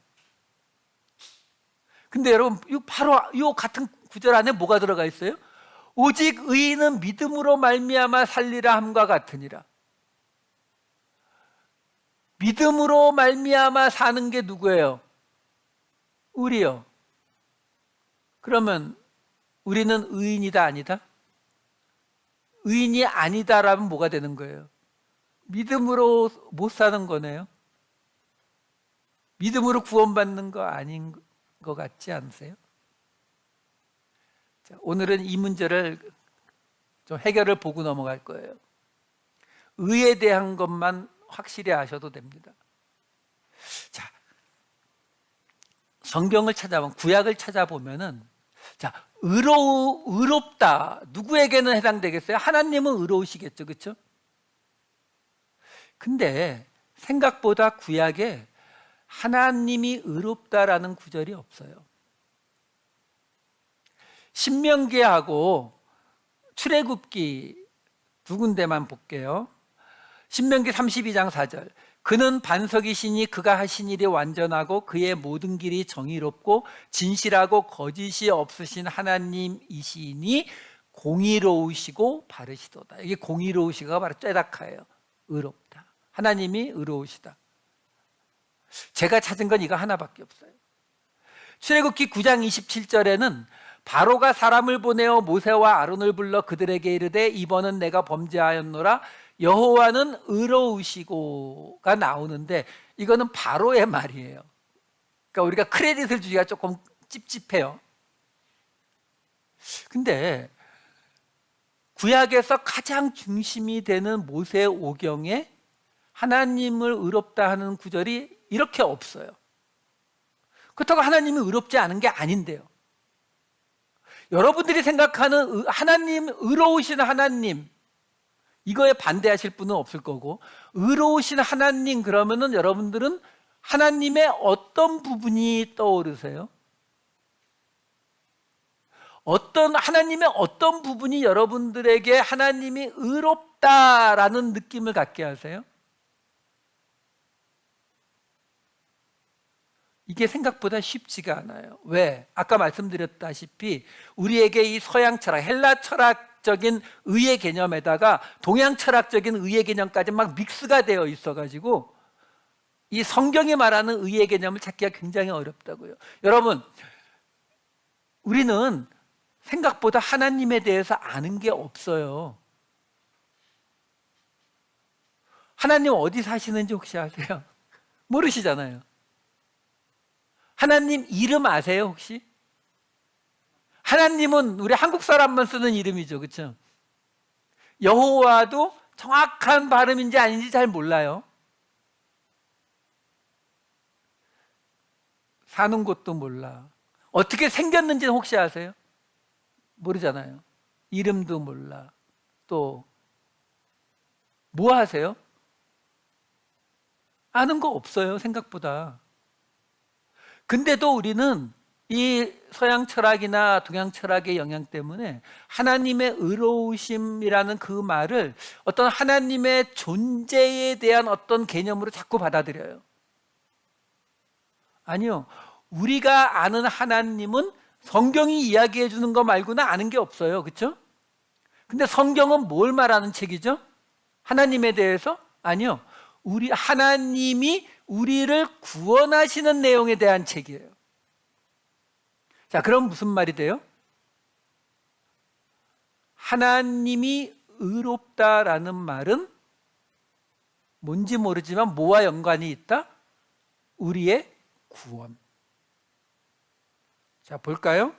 근데 여러분, 바로 이 같은 구절 안에 뭐가 들어가 있어요? 오직 의인은 믿음으로 말미암아 살리라 함과 같으니라. 믿음으로 말미암아 사는 게 누구예요? 우리요. 그러면 우리는 의인이다 아니다? 의인이 아니다라면 뭐가 되는 거예요? 믿음으로 못 사는 거네요. 믿음으로 구원받는 거 아닌 것 같지 않으세요? 자, 오늘은 이 문제를 좀 해결을 보고 넘어갈 거예요. 의에 대한 것만 확실히 아셔도 됩니다. 자, 성경을 찾아보면, 구약을 찾아보면은, 자, 의롭다. 누구에게는 해당되겠어요? 하나님은 의로우시겠죠, 그렇죠? 근데 생각보다 구약에 하나님이 의롭다라는 구절이 없어요. 신명기하고 출애굽기 두 군데만 볼게요. 신명기 32장 4절. 그는 반석이시니 그가 하신 일이 완전하고 그의 모든 길이 정의롭고 진실하고 거짓이 없으신 하나님이시니 공의로우시고 바르시도다. 이게 공의로우시가 바로 째다카예요. 의롭다. 하나님이 의로우시다. 제가 찾은 건 이거 하나밖에 없어요. 출애굽기 9장 27절에는 바로가 사람을 보내어 모세와 아론을 불러 그들에게 이르되 이번은 내가 범죄하였노라 여호와는 의로우시고가 나오는데 이거는 바로의 말이에요. 그러니까 우리가 크레딧을 주기가 조금 찝찝해요. 근데 구약에서 가장 중심이 되는 모세 오경에 하나님을 의롭다 하는 구절이 이렇게 없어요. 그렇다고 하나님이 의롭지 않은 게 아닌데요. 여러분들이 생각하는 하나님, 의로우신 하나님, 이거에 반대하실 분은 없을 거고, 의로우신 하나님 그러면은 여러분들은 하나님의 어떤 부분이 떠오르세요? 하나님의 어떤 부분이 여러분들에게 하나님이 의롭다라는 느낌을 갖게 하세요? 이게 생각보다 쉽지가 않아요. 왜? 아까 말씀드렸다시피 우리에게 이 서양 철학, 헬라 철학적인 의의 개념에다가 동양 철학적인 의의 개념까지 막 믹스가 되어 있어가지고 이 성경이 말하는 의의 개념을 찾기가 굉장히 어렵다고요. 여러분, 우리는 생각보다 하나님에 대해서 아는 게 없어요. 하나님 어디 사시는지 혹시 아세요? 모르시잖아요. 하나님 이름 아세요 혹시? 하나님은 우리 한국 사람만 쓰는 이름이죠, 그렇죠? 여호와도 정확한 발음인지 아닌지 잘 몰라요. 사는 곳도 몰라. 어떻게 생겼는지는 혹시 아세요? 모르잖아요. 이름도 몰라. 또 뭐 하세요? 아는 거 없어요, 생각보다. 근데도 우리는 이 서양 철학이나 동양 철학의 영향 때문에 하나님의 의로우심이라는 그 말을 어떤 하나님의 존재에 대한 어떤 개념으로 자꾸 받아들여요. 아니요. 우리가 아는 하나님은 성경이 이야기해 주는 거 말고는 아는 게 없어요. 그렇죠? 근데 성경은 뭘 말하는 책이죠? 하나님에 대해서? 아니요. 하나님이 우리를 구원하시는 내용에 대한 책이에요. 자, 그럼 무슨 말이 돼요? 하나님이 의롭다라는 말은 뭔지 모르지만 뭐와 연관이 있다? 우리의 구원. 자, 볼까요?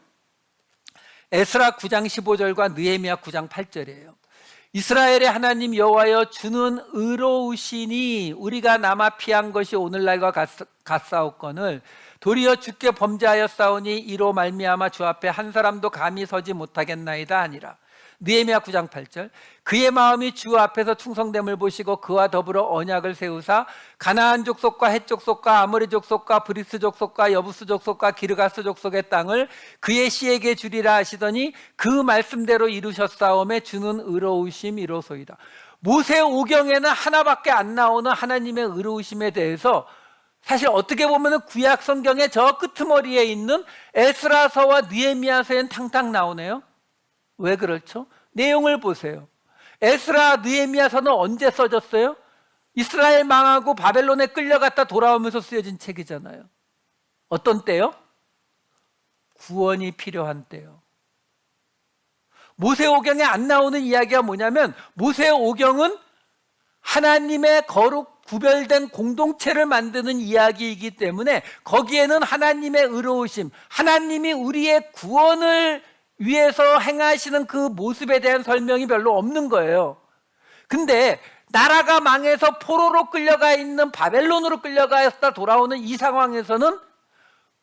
에스라 9장 15절과 느헤미야 9장 8절이에요. 이스라엘의 하나님 여호와여 주는 의로우시니 우리가 남아 피한 것이 오늘날과 같사옵거늘 도리어 주께 범죄하였사오니 이로 말미암아 주 앞에 한 사람도 감히 서지 못하겠나이다 하니라. 느헤미야 9장 8절. 그의 마음이 주 앞에서 충성됨을 보시고 그와 더불어 언약을 세우사 가나안 족속과 헷 족속과 아모리 족속과 브리스 족속과 여부스 족속과 기르가스 족속의 땅을 그의 씨에게 주리라 하시더니 그 말씀대로 이루셨사오매 주는 의로우심이로소이다. 모세 오경에는 하나밖에 안 나오는 하나님의 의로우심에 대해서 사실 어떻게 보면 구약 성경의 저 끄트머리에 있는 에스라서와 느헤미야서엔 탕탕 나오네요. 왜 그렇죠? 내용을 보세요. 에스라, 느헤미야서는 언제 써졌어요? 이스라엘 망하고 바벨론에 끌려갔다 돌아오면서 쓰여진 책이잖아요. 어떤 때요? 구원이 필요한 때요. 모세오경에 안 나오는 이야기가 뭐냐면, 모세오경은 하나님의 거룩 구별된 공동체를 만드는 이야기이기 때문에 거기에는 하나님의 의로우심, 하나님이 우리의 구원을 위해서 행하시는 그 모습에 대한 설명이 별로 없는 거예요. 근데 나라가 망해서 포로로 끌려가 있는, 바벨론으로 끌려가서 돌아오는 이 상황에서는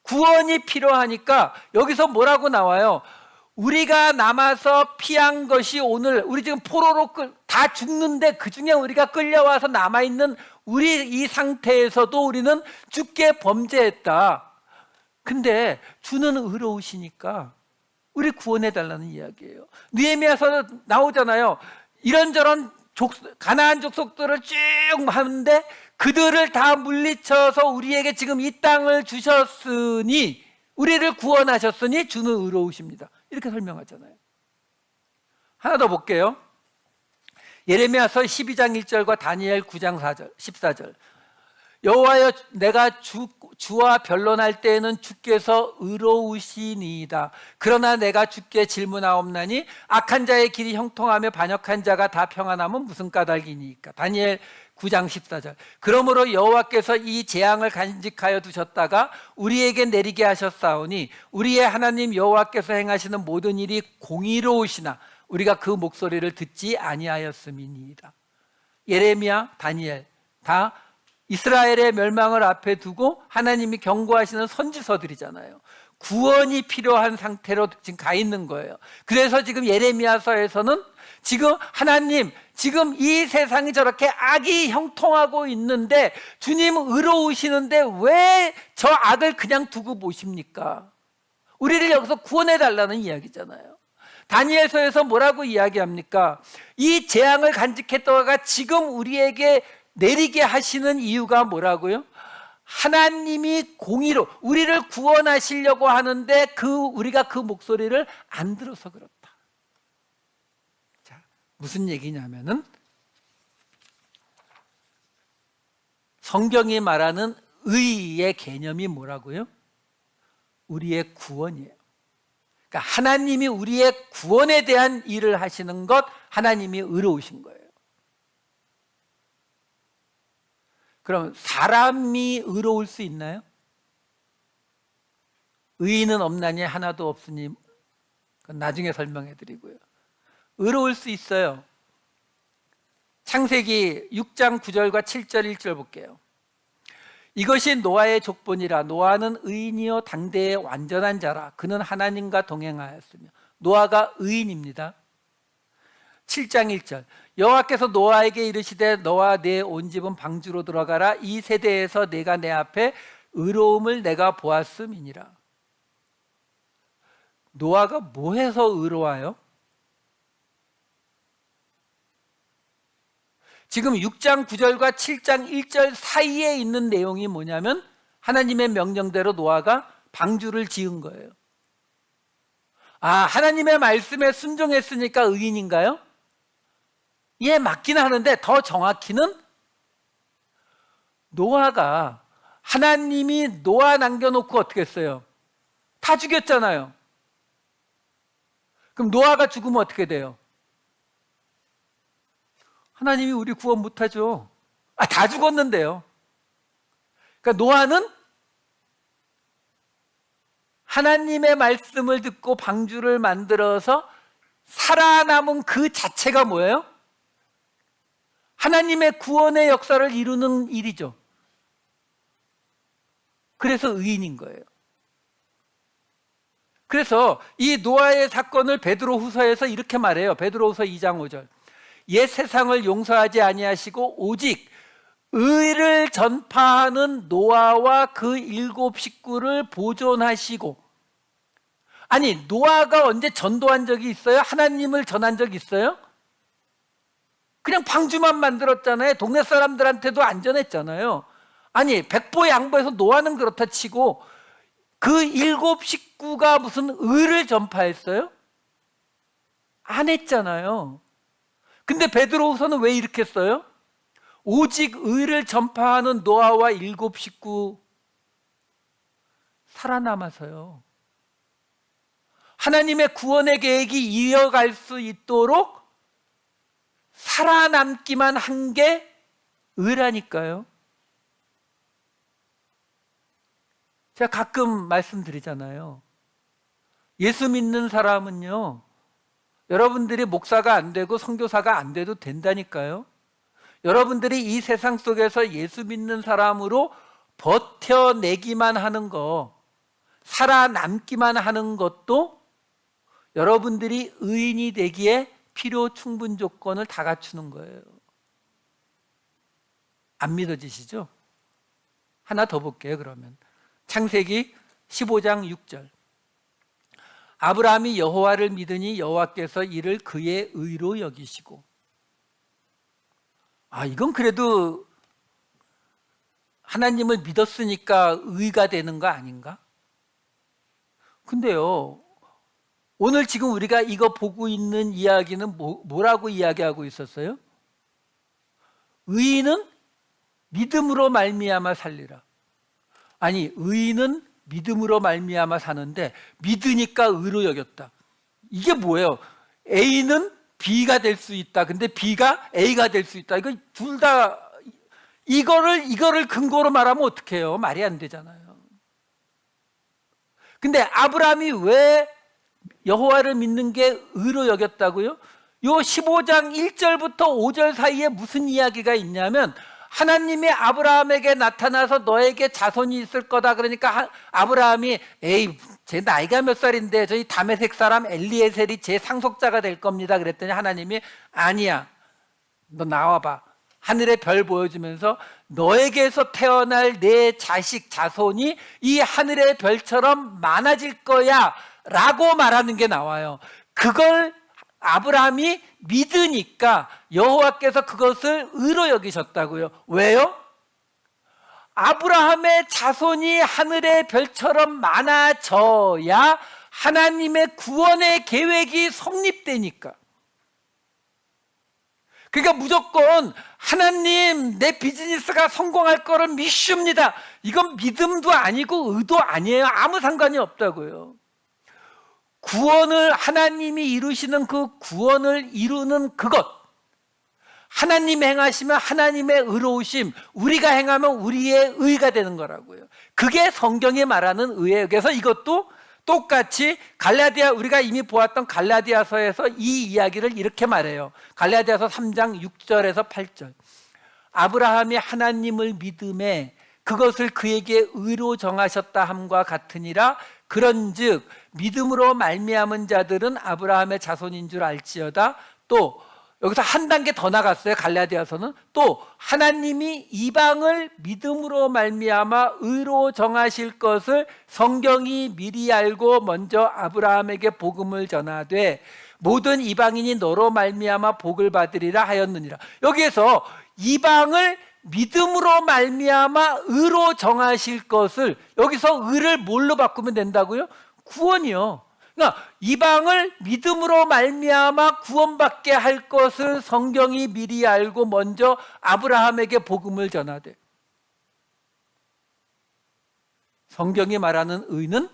구원이 필요하니까 여기서 뭐라고 나와요? 우리가 남아서 피한 것이 오늘, 우리 지금 포로로 다 죽는데 그 중에 우리가 끌려와서 남아있는 우리 이 상태에서도 우리는 주께 범죄했다. 근데 주는 의로우시니까 우리 구원해달라는 이야기예요. 느헤미야서 나오잖아요. 이런저런 가나안 족속들을 쭉 하는데 그들을 다 물리쳐서 우리에게 지금 이 땅을 주셨으니, 우리를 구원하셨으니 주는 의로우십니다. 이렇게 설명하잖아요. 하나 더 볼게요. 예레미야서 12장 1절과 다니엘 9장 4절, 14절. 여호와여, 내가 주와 변론할 때에는 주께서 의로우시니이다. 그러나 내가 주께 질문하옵나니 악한 자의 길이 형통하며 반역한 자가 다 평안하면 무슨 까닭이니까. 다니엘 9장 14절. 그러므로 여호와께서 이 재앙을 간직하여 두셨다가 우리에게 내리게 하셨사오니 우리의 하나님 여호와께서 행하시는 모든 일이 공의로우시나 우리가 그 목소리를 듣지 아니하였음이니이다. 예레미야, 다니엘 다 이스라엘의 멸망을 앞에 두고 하나님이 경고하시는 선지서들이잖아요. 구원이 필요한 상태로 지금 가 있는 거예요. 그래서 지금 예레미야서에서는 지금 하나님, 지금 이 세상이 저렇게 악이 형통하고 있는데 주님 의로우시는데 왜 저 악을 그냥 두고 보십니까? 우리를 여기서 구원해 달라는 이야기잖아요. 다니엘서에서 뭐라고 이야기합니까? 이 재앙을 간직했다가 지금 우리에게 내리게 하시는 이유가 뭐라고요? 하나님이 공의로 우리를 구원하시려고 하는데 우리가 그 목소리를 안 들어서 그렇다. 자, 무슨 얘기냐면은 성경이 말하는 의의 개념이 뭐라고요? 우리의 구원이에요. 그러니까 하나님이 우리의 구원에 대한 일을 하시는 것, 하나님이 의로우신 거예요. 그럼 사람이 의로울 수 있나요? 의인은 없나니 하나도 없으니, 그건 나중에 설명해 드리고요. 의로울 수 있어요. 창세기 6장 9절과 7절 1절 볼게요. 이것이 노아의 족본이라. 노아는 의인이요 당대의 완전한 자라. 그는 하나님과 동행하였으며. 노아가 의인입니다. 7장 1절. 여호와께서 노아에게 이르시되 너와 내 온 집은 방주로 들어가라. 이 세대에서 내가 내 앞에 의로움을 내가 보았음이니라. 노아가 뭐 해서 의로워요? 지금 6장 9절과 7장 1절 사이에 있는 내용이 뭐냐면 하나님의 명령대로 노아가 방주를 지은 거예요. 아, 하나님의 말씀에 순종했으니까 의인인가요? 예, 맞긴 하는데 더 정확히는 노아가, 하나님이 노아 남겨놓고 어떻게 했어요? 다 죽였잖아요. 그럼 노아가 죽으면 어떻게 돼요? 하나님이 우리 구원 못하죠. 다 죽었는데요. 그러니까 노아는 하나님의 말씀을 듣고 방주를 만들어서 살아남은 그 자체가 뭐예요? 하나님의 구원의 역사를 이루는 일이죠. 그래서 의인인 거예요. 그래서 이 노아의 사건을 베드로후서에서 이렇게 말해요. 베드로후서 2장 5절. 옛 세상을 용서하지 아니하시고 오직 의를 전파하는 노아와 그 7 식구를 보존하시고. 아니, 노아가 언제 전도한 적이 있어요? 하나님을 전한 적이 있어요? 그냥 방주만 만들었잖아요. 동네 사람들한테도 안전했잖아요. 아니, 백보양보해서 노아는 그렇다 치고 그 7 식구가 무슨 의를 전파했어요? 안 했잖아요. 근데 베드로후서는 왜 이렇게 써요? 오직 의를 전파하는 노아와 7 식구 살아남아서요. 하나님의 구원의 계획이 이어갈 수 있도록 살아남기만 한 게 의라니까요. 제가 가끔 말씀드리잖아요. 예수 믿는 사람은요, 여러분들이 목사가 안 되고 선교사가 안 돼도 된다니까요. 여러분들이 이 세상 속에서 예수 믿는 사람으로 버텨내기만 하는 거, 살아남기만 하는 것도 여러분들이 의인이 되기에 필요 충분 조건을 다 갖추는 거예요. 안 믿어지시죠? 하나 더 볼게요. 그러면 창세기 15장 6절. 아브라함이 여호와를 믿으니 여호와께서 이를 그의 의로 여기시고. 이건 그래도 하나님을 믿었으니까 의가 되는 거 아닌가? 근데요, 오늘 지금 우리가 이거 보고 있는 이야기는 뭐라고 이야기하고 있었어요? 의인은 믿음으로 말미암아 살리라. 아니, 의인은 믿음으로 말미암아 사는데 믿으니까 의로 여겼다. 이게 뭐예요? A는 B가 될 수 있다. 근데 B가 A가 될 수 있다. 이거 둘 다 이거를 근거로 말하면 어떡해요? 말이 안 되잖아요. 근데 아브라함이 왜 여호와를 믿는 게 의로 여겼다고요? 요 15장 1절부터 5절 사이에 무슨 이야기가 있냐면 하나님이 아브라함에게 나타나서 너에게 자손이 있을 거다. 그러니까 아브라함이 에이, 제 나이가 몇 살인데 저희 다메섹 사람 엘리에셀이 제 상속자가 될 겁니다. 그랬더니 하나님이 아니야, 너 나와봐. 하늘의 별 보여주면서 너에게서 태어날 내 자식 자손이 이 하늘의 별처럼 많아질 거야 라고 말하는 게 나와요. 그걸 아브라함이 믿으니까 여호와께서 그것을 의로 여기셨다고요. 왜요? 아브라함의 자손이 하늘의 별처럼 많아져야 하나님의 구원의 계획이 성립되니까. 그러니까 무조건 하나님, 내 비즈니스가 성공할 거를 믿습니다. 이건 믿음도 아니고 의도 아니에요. 아무 상관이 없다고요. 구원을 하나님이 이루시는 그 구원을 이루는 그것, 하나님이 행하시면 하나님의 의로우심, 우리가 행하면 우리의 의가 되는 거라고요. 그게 성경이 말하는 의예요. 그래서 이것도 똑같이 우리가 이미 보았던 갈라디아서에서 이 이야기를 이렇게 말해요. 갈라디아서 3장 6절에서 8절. 아브라함이 하나님을 믿음에 그것을 그에게 의로 정하셨다 함과 같으니라. 그런즉 믿음으로 말미암은 자들은 아브라함의 자손인 줄 알지어다. 또 여기서 한 단계 더 나갔어요. 갈라디아서는 또 하나님이 이방을 믿음으로 말미암아 의로 정하실 것을 성경이 미리 알고 먼저 아브라함에게 복음을 전하되 모든 이방인이 너로 말미암아 복을 받으리라 하였느니라. 여기에서 이방을 믿음으로 말미암아 의로 정하실 것을, 여기서 의를 뭘로 바꾸면 된다고요? 구원이요. 그러니까 이방을 믿음으로 말미암아 구원받게 할 것을 성경이 미리 알고 먼저 아브라함에게 복음을 전하되, 성경이 말하는 의는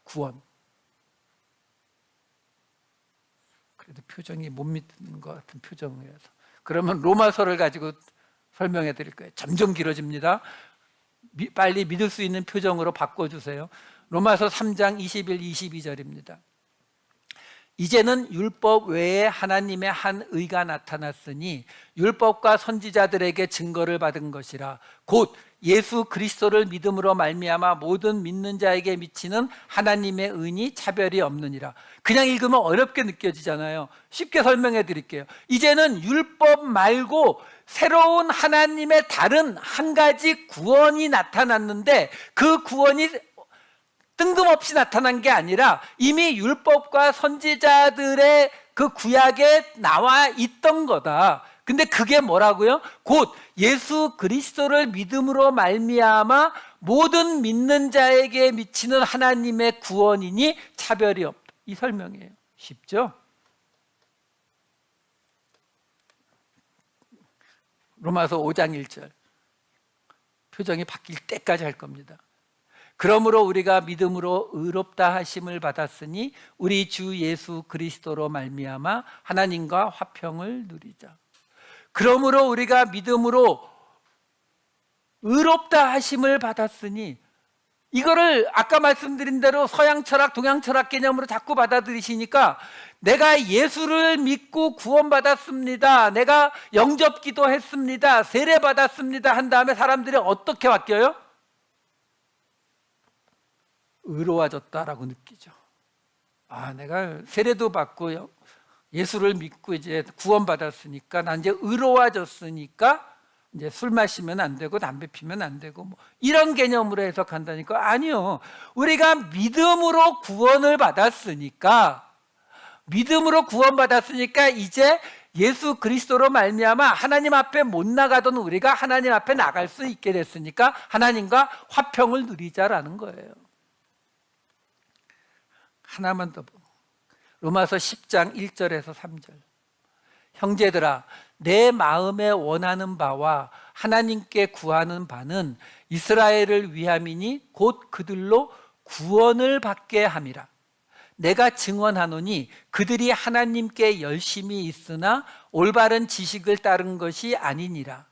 구원. 그래도 표정이 못 믿는 것 같은 표정이어서 그러면 로마서를 가지고 설명해 드릴 거예요. 점점 길어집니다. 빨리 믿을 수 있는 표정으로 바꿔주세요. 로마서 3장 21, 22절입니다. 이제는 율법 외에 하나님의 한 의가 나타났으니 율법과 선지자들에게 증거를 받은 것이라. 곧 예수 그리스도를 믿음으로 말미암아 모든 믿는 자에게 미치는 하나님의 은이 차별이 없느니라. 그냥 읽으면 어렵게 느껴지잖아요. 쉽게 설명해 드릴게요. 이제는 율법 말고 새로운 하나님의 다른 한 가지 구원이 나타났는데 그 구원이 뜬금없이 나타난 게 아니라 이미 율법과 선지자들의 그 구약에 나와 있던 거다. 근데 그게 뭐라고요? 곧 예수 그리스도를 믿음으로 말미암아 모든 믿는 자에게 미치는 하나님의 구원이니 차별이 없다. 이 설명이에요. 쉽죠? 로마서 5장 1절. 표정이 바뀔 때까지 할 겁니다. 그러므로 우리가 믿음으로 의롭다 하심을 받았으니 우리 주 예수 그리스도로 말미암아 하나님과 화평을 누리자. 그러므로 우리가 믿음으로 의롭다 하심을 받았으니, 이거를 아까 말씀드린 대로 서양 철학, 동양 철학 개념으로 자꾸 받아들이시니까 내가 예수를 믿고 구원받았습니다, 내가 영접기도 했습니다, 세례받았습니다 한 다음에 사람들이 어떻게 바뀌어요? 의로워졌다라고 느끼죠. 아, 내가 세례도 받고 예수를 믿고 이제 구원받았으니까 난 이제 의로워졌으니까 이제 술 마시면 안 되고 담배 피면 안 되고 뭐 이런 개념으로 해석한다니까. 아니요. 우리가 믿음으로 구원을 받았으니까, 믿음으로 구원받았으니까 이제 예수 그리스도로 말미암아 하나님 앞에 못 나가던 우리가 하나님 앞에 나갈 수 있게 됐으니까 하나님과 화평을 누리자라는 거예요. 하나만 더 보고, 로마서 10장 1절에서 3절. 형제들아, 내 마음에 원하는 바와 하나님께 구하는 바는 이스라엘을 위함이니 곧 그들로 구원을 받게 함이라. 내가 증언하노니 그들이 하나님께 열심히 있으나 올바른 지식을 따른 것이 아니니라.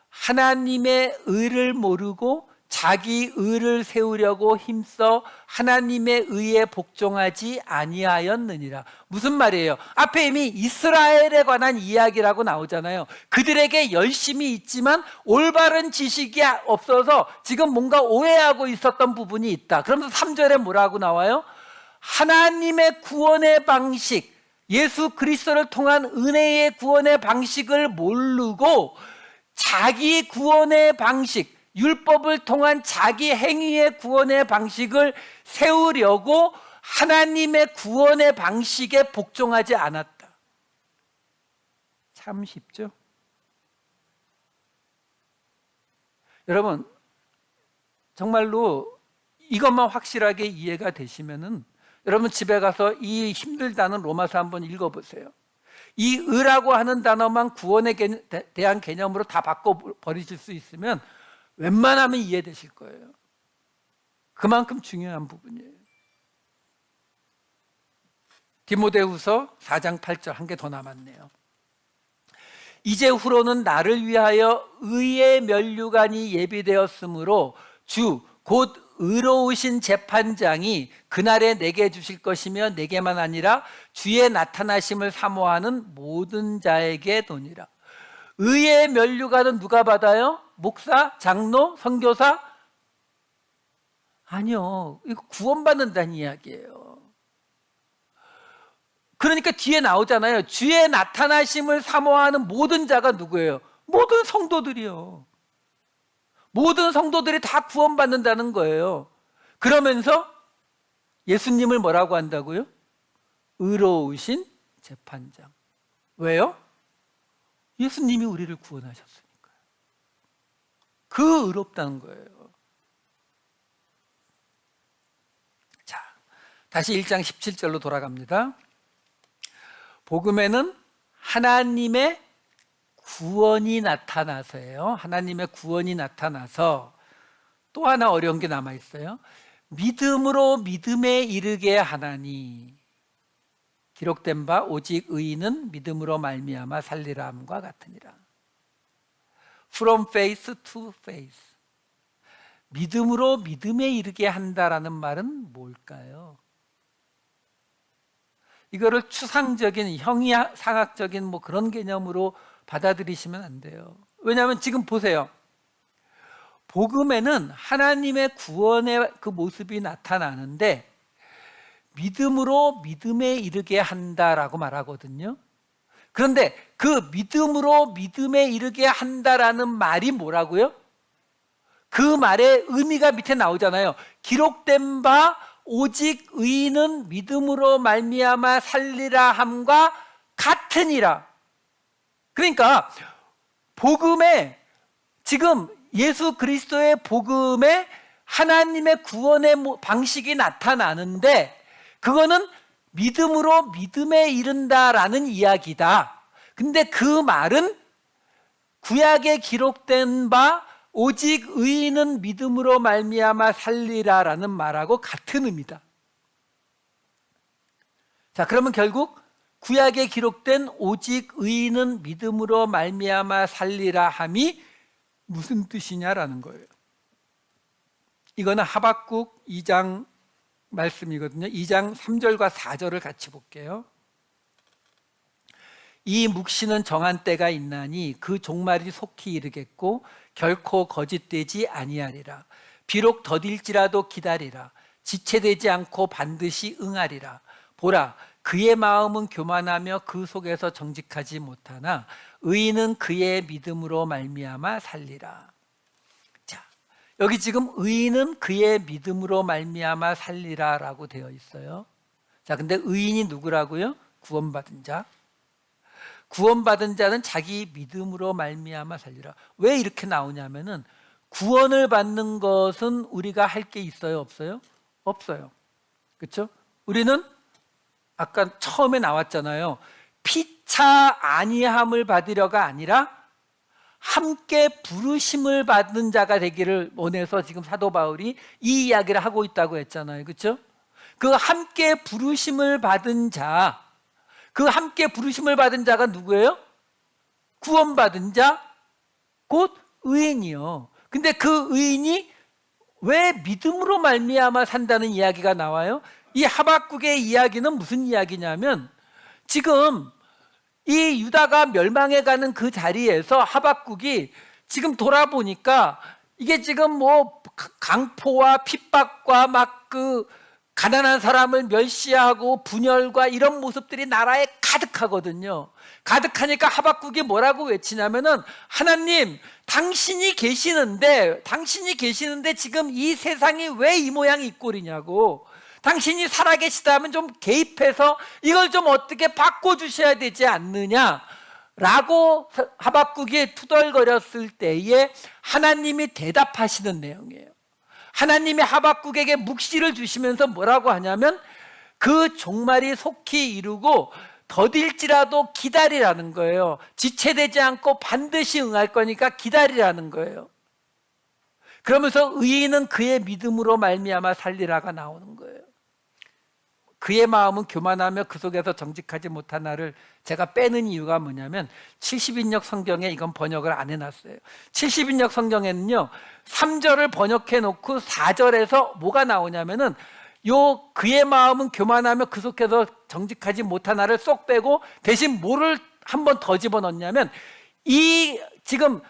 하나님의 의를 모르고 자기 의를 세우려고 힘써 하나님의 의에 복종하지 아니하였느니라. 무슨 말이에요? 앞에 이미 이스라엘에 관한 이야기라고 나오잖아요. 그들에게 열심히 있지만 올바른 지식이 없어서 지금 뭔가 오해하고 있었던 부분이 있다. 그러면서 3절에 뭐라고 나와요? 하나님의 구원의 방식, 예수 그리스도를 통한 은혜의 구원의 방식을 모르고 자기 구원의 방식, 율법을 통한 자기 행위의 구원의 방식을 세우려고 하나님의 구원의 방식에 복종하지 않았다. 참 쉽죠? 여러분, 정말로 이것만 확실하게 이해가 되시면은 여러분 집에 가서 이 힘들다는 로마서 한번 읽어보세요. 이 의라고 하는 단어만 구원에 대한 개념으로 다 바꿔버리실 수 있으면 웬만하면 이해되실 거예요. 그만큼 중요한 부분이에요. 디모데후서 4장 8절, 한 개 더 남았네요. 이제 후로는 나를 위하여 의의 면류관이 예비되었으므로 주 곧 의로우신 재판장이 그날에 내게 주실 것이며 내게만 아니라 주의 나타나심을 사모하는 모든 자에게 도니라. 의의 면류관은 누가 받아요? 목사? 장로? 선교사? 아니요. 이거 구원받는다는 이야기예요. 그러니까 뒤에 나오잖아요. 주의 나타나심을 사모하는 모든 자가 누구예요? 모든 성도들이요. 모든 성도들이 다 구원받는다는 거예요. 그러면서 예수님을 뭐라고 한다고요? 의로우신 재판장. 왜요? 예수님이 우리를 구원하셨으니까요. 그 의롭다는 거예요. 자, 다시 1장 17절로 돌아갑니다. 복음에는 하나님의 구원이 나타나서예요. 하나님의 구원이 나타나서 또 하나 어려운 게 남아 있어요. 믿음으로 믿음에 이르게 하나니 기록된 바 오직 의인은 믿음으로 말미암아 살리라 함과 같으니라. From faith to faith. 믿음으로 믿음에 이르게 한다라는 말은 뭘까요? 이거를 추상적인 형이상학적인 뭐 그런 개념으로 받아들이시면 안 돼요. 왜냐하면 지금 보세요. 복음에는 하나님의 구원의 그 모습이 나타나는데 믿음으로 믿음에 이르게 한다라고 말하거든요. 그런데 그 믿음으로 믿음에 이르게 한다라는 말이 뭐라고요? 그 말의 의미가 밑에 나오잖아요. 기록된 바 오직 의인은 믿음으로 말미암아 살리라 함과 같으니라. 그러니까 복음에, 지금 예수 그리스도의 복음에 하나님의 구원의 방식이 나타나는데 그거는 믿음으로 믿음에 이른다라는 이야기다. 근데 그 말은 구약에 기록된 바 오직 의인은 믿음으로 말미암아 살리라라는 말하고 같은 의미다. 자, 그러면 결국 구약에 기록된 오직 의인은 믿음으로 말미암아 살리라 함이 무슨 뜻이냐라는 거예요. 이거는 하박국 2장 말씀이거든요. 2장 3절과 4절을 같이 볼게요. 이 묵시는 정한 때가 있나니 그 종말이 속히 이르겠고 결코 거짓되지 아니하리라. 비록 더딜지라도 기다리라. 지체되지 않고 반드시 응하리라. 보라, 그의 마음은 교만하며 그 속에서 정직하지 못하나 의인은 그의 믿음으로 말미암아 살리라. 자, 여기 지금 의인은 그의 믿음으로 말미암아 살리라라고 되어 있어요. 자, 근데 의인이 누구라고요? 구원받은 자. 구원받은 자는 자기 믿음으로 말미암아 살리라. 왜 이렇게 나오냐면은 구원을 받는 것은 우리가 할 게 있어요, 없어요? 없어요. 그렇죠? 우리는 아까 처음에 나왔잖아요. 피차 아니함을 받으려가 아니라 함께 부르심을 받는 자가 되기를 원해서 지금 사도 바울이 이 이야기를 하고 있다고 했잖아요. 그렇죠? 그 함께 부르심을 받은 자, 그 함께 부르심을 받은 자가 누구예요? 구원받은 자, 곧 의인이요. 근데 그 의인이 왜 믿음으로 말미암아 산다는 이야기가 나와요? 이 하박국의 이야기는 무슨 이야기냐면 지금 이 유다가 멸망해가는 그 자리에서 하박국이 지금 돌아보니까 이게 지금 뭐 강포와 핍박과 막 그 가난한 사람을 멸시하고 분열과 이런 모습들이 나라에 가득하거든요. 가득하니까 하박국이 뭐라고 외치냐면은 하나님, 당신이 계시는데 지금 이 세상이 왜 이 모양이 이 꼴이냐고. 당신이 살아계시다면 좀 개입해서 이걸 좀 어떻게 바꿔주셔야 되지 않느냐 라고 하박국이 투덜거렸을 때에 하나님이 대답하시는 내용이에요. 하나님이 하박국에게 묵시를 주시면서 뭐라고 하냐면 그 종말이 속히 이루고 더딜지라도 기다리라는 거예요. 지체되지 않고 반드시 응할 거니까 기다리라는 거예요. 그러면서 의인은 그의 믿음으로 말미암아 살리라가 나오는 거예요. 그의 마음은 교만하며 그 속에서 정직하지 못하나를 제가 빼는 이유가 뭐냐면 70인역 성경에 이건 번역을 안 해놨어요. 70인역 성경에는요 3절을 번역해 놓고 4절에서 뭐가 나오냐면은 요 그의 마음은 교만하며 그 속에서 정직하지 못하나를 쏙 빼고 대신 뭐를 한 번 더 집어넣냐면 이 지금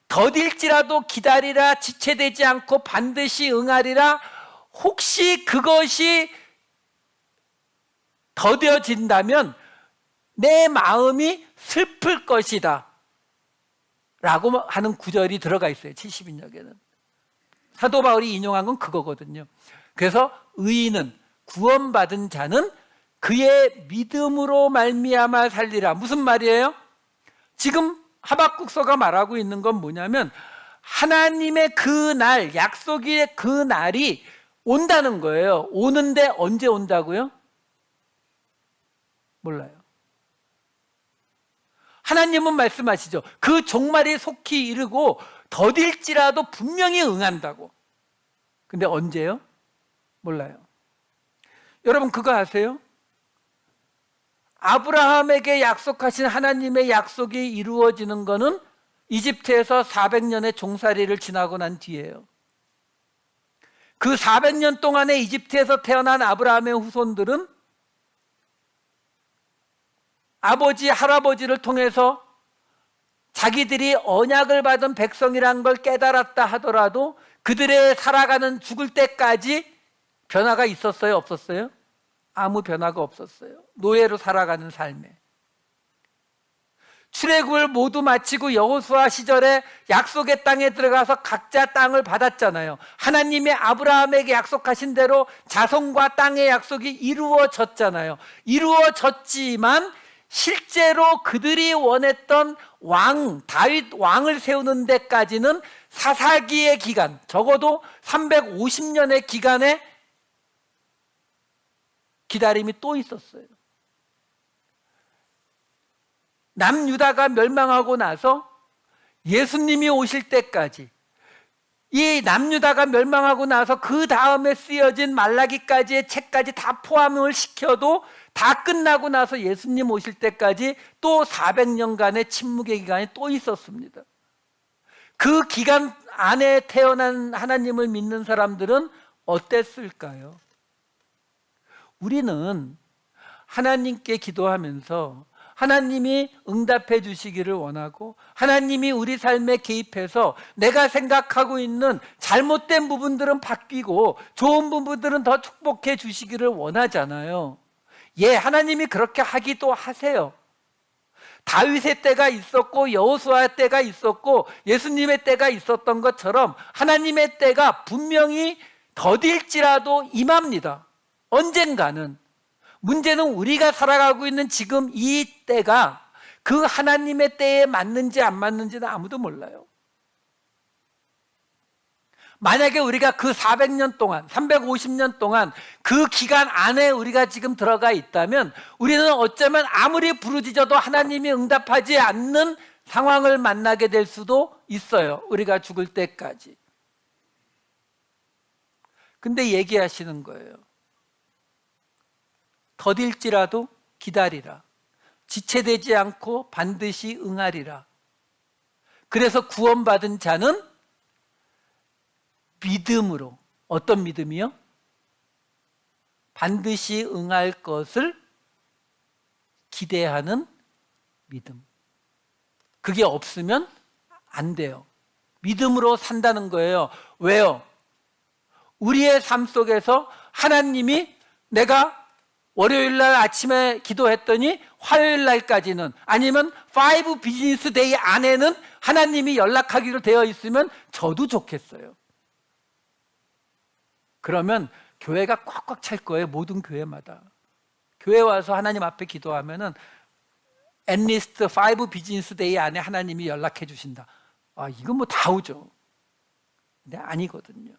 더딜지라도 기다리라, 지체되지 않고 반드시 응하리라. 혹시 그것이 더뎌진다면 내 마음이 슬플 것이다 라고 하는 구절이 들어가 있어요. 70인역에는 사도 바울이 인용한 건 그거거든요. 그래서 의인은, 구원받은 자는 그의 믿음으로 말미암아 살리라. 무슨 말이에요? 지금 하박국서가 말하고 있는 건 뭐냐면 하나님의 그 날, 약속의 그 날이 온다는 거예요. 오는데 언제 온다고요? 몰라요. 하나님은 말씀하시죠. 그 종말이 속히 이르고 더딜지라도 분명히 응한다고. 근데 언제요? 몰라요. 여러분 그거 아세요? 아브라함에게 약속하신 하나님의 약속이 이루어지는 것은 이집트에서 400년의 종살이를 지나고 난 뒤에요. 그 400년 동안에 이집트에서 태어난 아브라함의 후손들은 아버지, 할아버지를 통해서 자기들이 언약을 받은 백성이란 걸 깨달았다 하더라도 그들의 살아가는 죽을 때까지 변화가 있었어요? 없었어요? 아무 변화가 없었어요. 노예로 살아가는 삶에. 출애굽을 모두 마치고 여호수아 시절에 약속의 땅에 들어가서 각자 땅을 받았잖아요. 하나님이 아브라함에게 약속하신 대로 자손과 땅의 약속이 이루어졌잖아요. 이루어졌지만 실제로 그들이 원했던 왕, 다윗 왕을 세우는 데까지는 사사기의 기간, 적어도 350년의 기간에 기다림이 또 있었어요. 남유다가 멸망하고 나서 예수님이 오실 때까지, 이 남유다가 멸망하고 나서 그 다음에 쓰여진 말라기까지의 책까지 다 포함을 시켜도 다 끝나고 나서 예수님 오실 때까지 또 400년간의 침묵의 기간이 또 있었습니다. 그 기간 안에 태어난 하나님을 믿는 사람들은 어땠을까요? 우리는 하나님께 기도하면서 하나님이 응답해 주시기를 원하고, 하나님이 우리 삶에 개입해서 내가 생각하고 있는 잘못된 부분들은 바뀌고 좋은 부분들은 더 축복해 주시기를 원하잖아요. 예, 하나님이 그렇게 하기도 하세요. 다윗의 때가 있었고 여호수아 때가 있었고 예수님의 때가 있었던 것처럼 하나님의 때가 분명히 더딜지라도 임합니다. 언젠가는. 문제는 우리가 살아가고 있는 지금 이 때가 그 하나님의 때에 맞는지 안 맞는지는 아무도 몰라요. 만약에 우리가 그 400년 동안, 350년 동안 그 기간 안에 우리가 지금 들어가 있다면 우리는 어쩌면 아무리 부르짖어도 하나님이 응답하지 않는 상황을 만나게 될 수도 있어요. 우리가 죽을 때까지. 근데 얘기하시는 거예요. 더딜지라도 기다리라. 지체되지 않고 반드시 응하리라. 그래서 구원받은 자는 믿음으로, 어떤 믿음이요? 반드시 응할 것을 기대하는 믿음. 그게 없으면 안 돼요. 믿음으로 산다는 거예요. 왜요? 우리의 삶 속에서 하나님이 내가 월요일 날 아침에 기도했더니 화요일 날까지는, 아니면 5 비즈니스 데이 안에는 하나님이 연락하기로 되어 있으면 저도 좋겠어요. 그러면 교회가 꽉꽉 찰 거예요. 모든 교회마다. 교회 와서 하나님 앞에 기도하면은 at least 5 비즈니스 데이 안에 하나님이 연락해 주신다. 이건 뭐 다 오죠. 근데 아니거든요.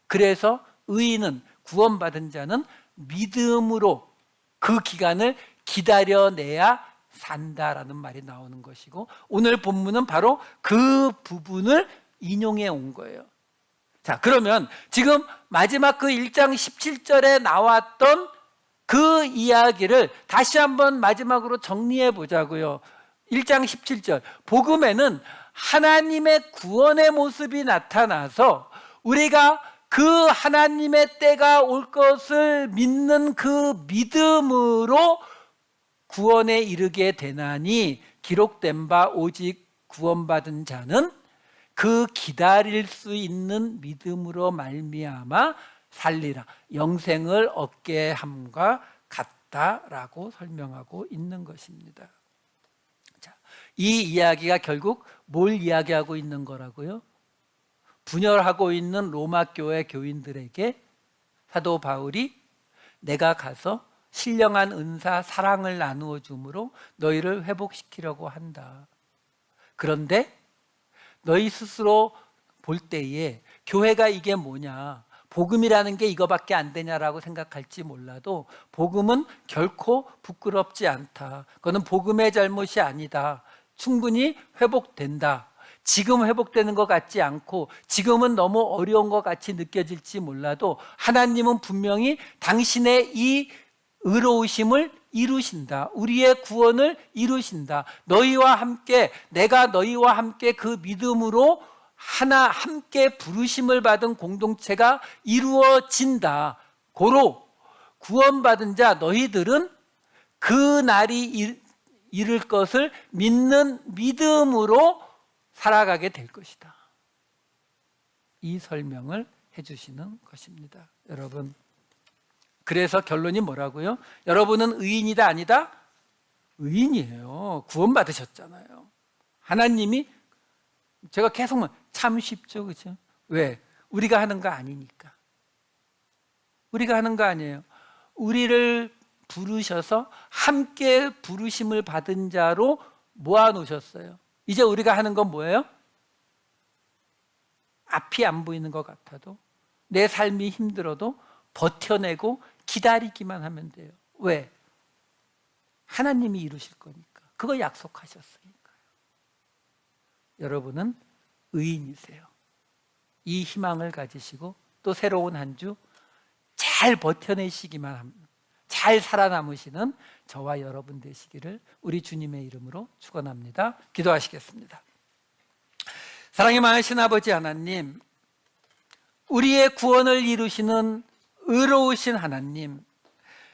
그래서 의인은, 구원받은 자는 믿음으로 그 기간을 기다려내야 산다라는 말이 나오는 것이고, 오늘 본문은 바로 그 부분을 인용해 온 거예요. 자, 그러면 지금 마지막 그 1장 17절에 나왔던 그 이야기를 다시 한번 마지막으로 정리해 보자고요. 1장 17절. 복음에는 하나님의 구원의 모습이 나타나서 우리가 그 하나님의 때가 올 것을 믿는 그 믿음으로 구원에 이르게 되나니, 기록된 바 오직 구원받은 자는 그 기다릴 수 있는 믿음으로 말미암아 살리라. 영생을 얻게 함과 같다라고 설명하고 있는 것입니다. 자, 이 이야기가 결국 뭘 이야기하고 있는 거라고요? 분열하고 있는 로마 교회 교인들에게 사도 바울이 내가 가서 신령한 은사 사랑을 나누어 줌으로 너희를 회복시키려고 한다. 그런데 너희 스스로 볼 때에 교회가 이게 뭐냐, 복음이라는 게 이거밖에 안 되냐라고 생각할지 몰라도 복음은 결코 부끄럽지 않다. 그거는 복음의 잘못이 아니다. 충분히 회복된다. 지금 회복되는 것 같지 않고 지금은 너무 어려운 것 같이 느껴질지 몰라도 하나님은 분명히 당신의 이 의로우심을 이루신다. 우리의 구원을 이루신다. 너희와 함께, 내가 너희와 함께 그 믿음으로 하나 함께 부르심을 받은 공동체가 이루어진다. 고로 구원받은 자 너희들은 그 날이 이를 것을 믿는 믿음으로 살아가게 될 것이다. 이 설명을 해주시는 것입니다. 여러분, 그래서 결론이 뭐라고요? 여러분은 의인이다 아니다? 의인이에요. 구원받으셨잖아요. 하나님이, 제가 계속 참 쉽죠, 그렇죠? 왜? 우리가 하는 거 아니니까. 우리가 하는 거 아니에요. 우리를 부르셔서 함께 부르심을 받은 자로 모아놓으셨어요. 이제 우리가 하는 건 뭐예요? 앞이 안 보이는 것 같아도, 내 삶이 힘들어도 버텨내고 기다리기만 하면 돼요. 왜? 하나님이 이루실 거니까. 그거 약속하셨으니까요. 여러분은 의인이세요. 이 희망을 가지시고 또 새로운 한 주 잘 버텨내시기만 합니다. 잘 살아남으시는 저와 여러분 되시기를 우리 주님의 이름으로 축원합니다. 기도하시겠습니다. 사랑이 많으신 아버지 하나님, 우리의 구원을 이루시는 의로우신 하나님,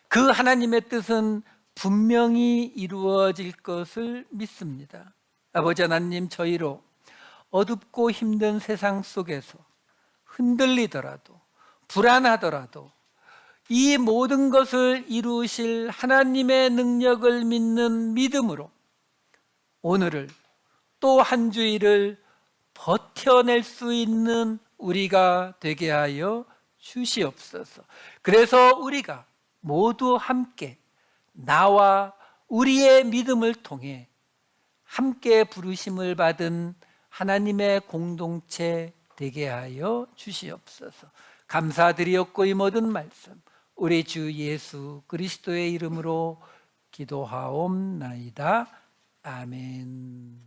그 하나님의 뜻은 분명히 이루어질 것을 믿습니다. 아버지 하나님, 저희로 어둡고 힘든 세상 속에서 흔들리더라도 불안하더라도 이 모든 것을 이루실 하나님의 능력을 믿는 믿음으로 오늘을 또 한 주일을 버텨낼 수 있는 우리가 되게 하여 주시옵소서. 그래서 우리가 모두 함께 나와 우리의 믿음을 통해 함께 부르심을 받은 하나님의 공동체 되게 하여 주시옵소서. 감사드리옵고 이 모든 말씀 우리 주 예수 그리스도의 이름으로 기도하옵나이다. 아멘.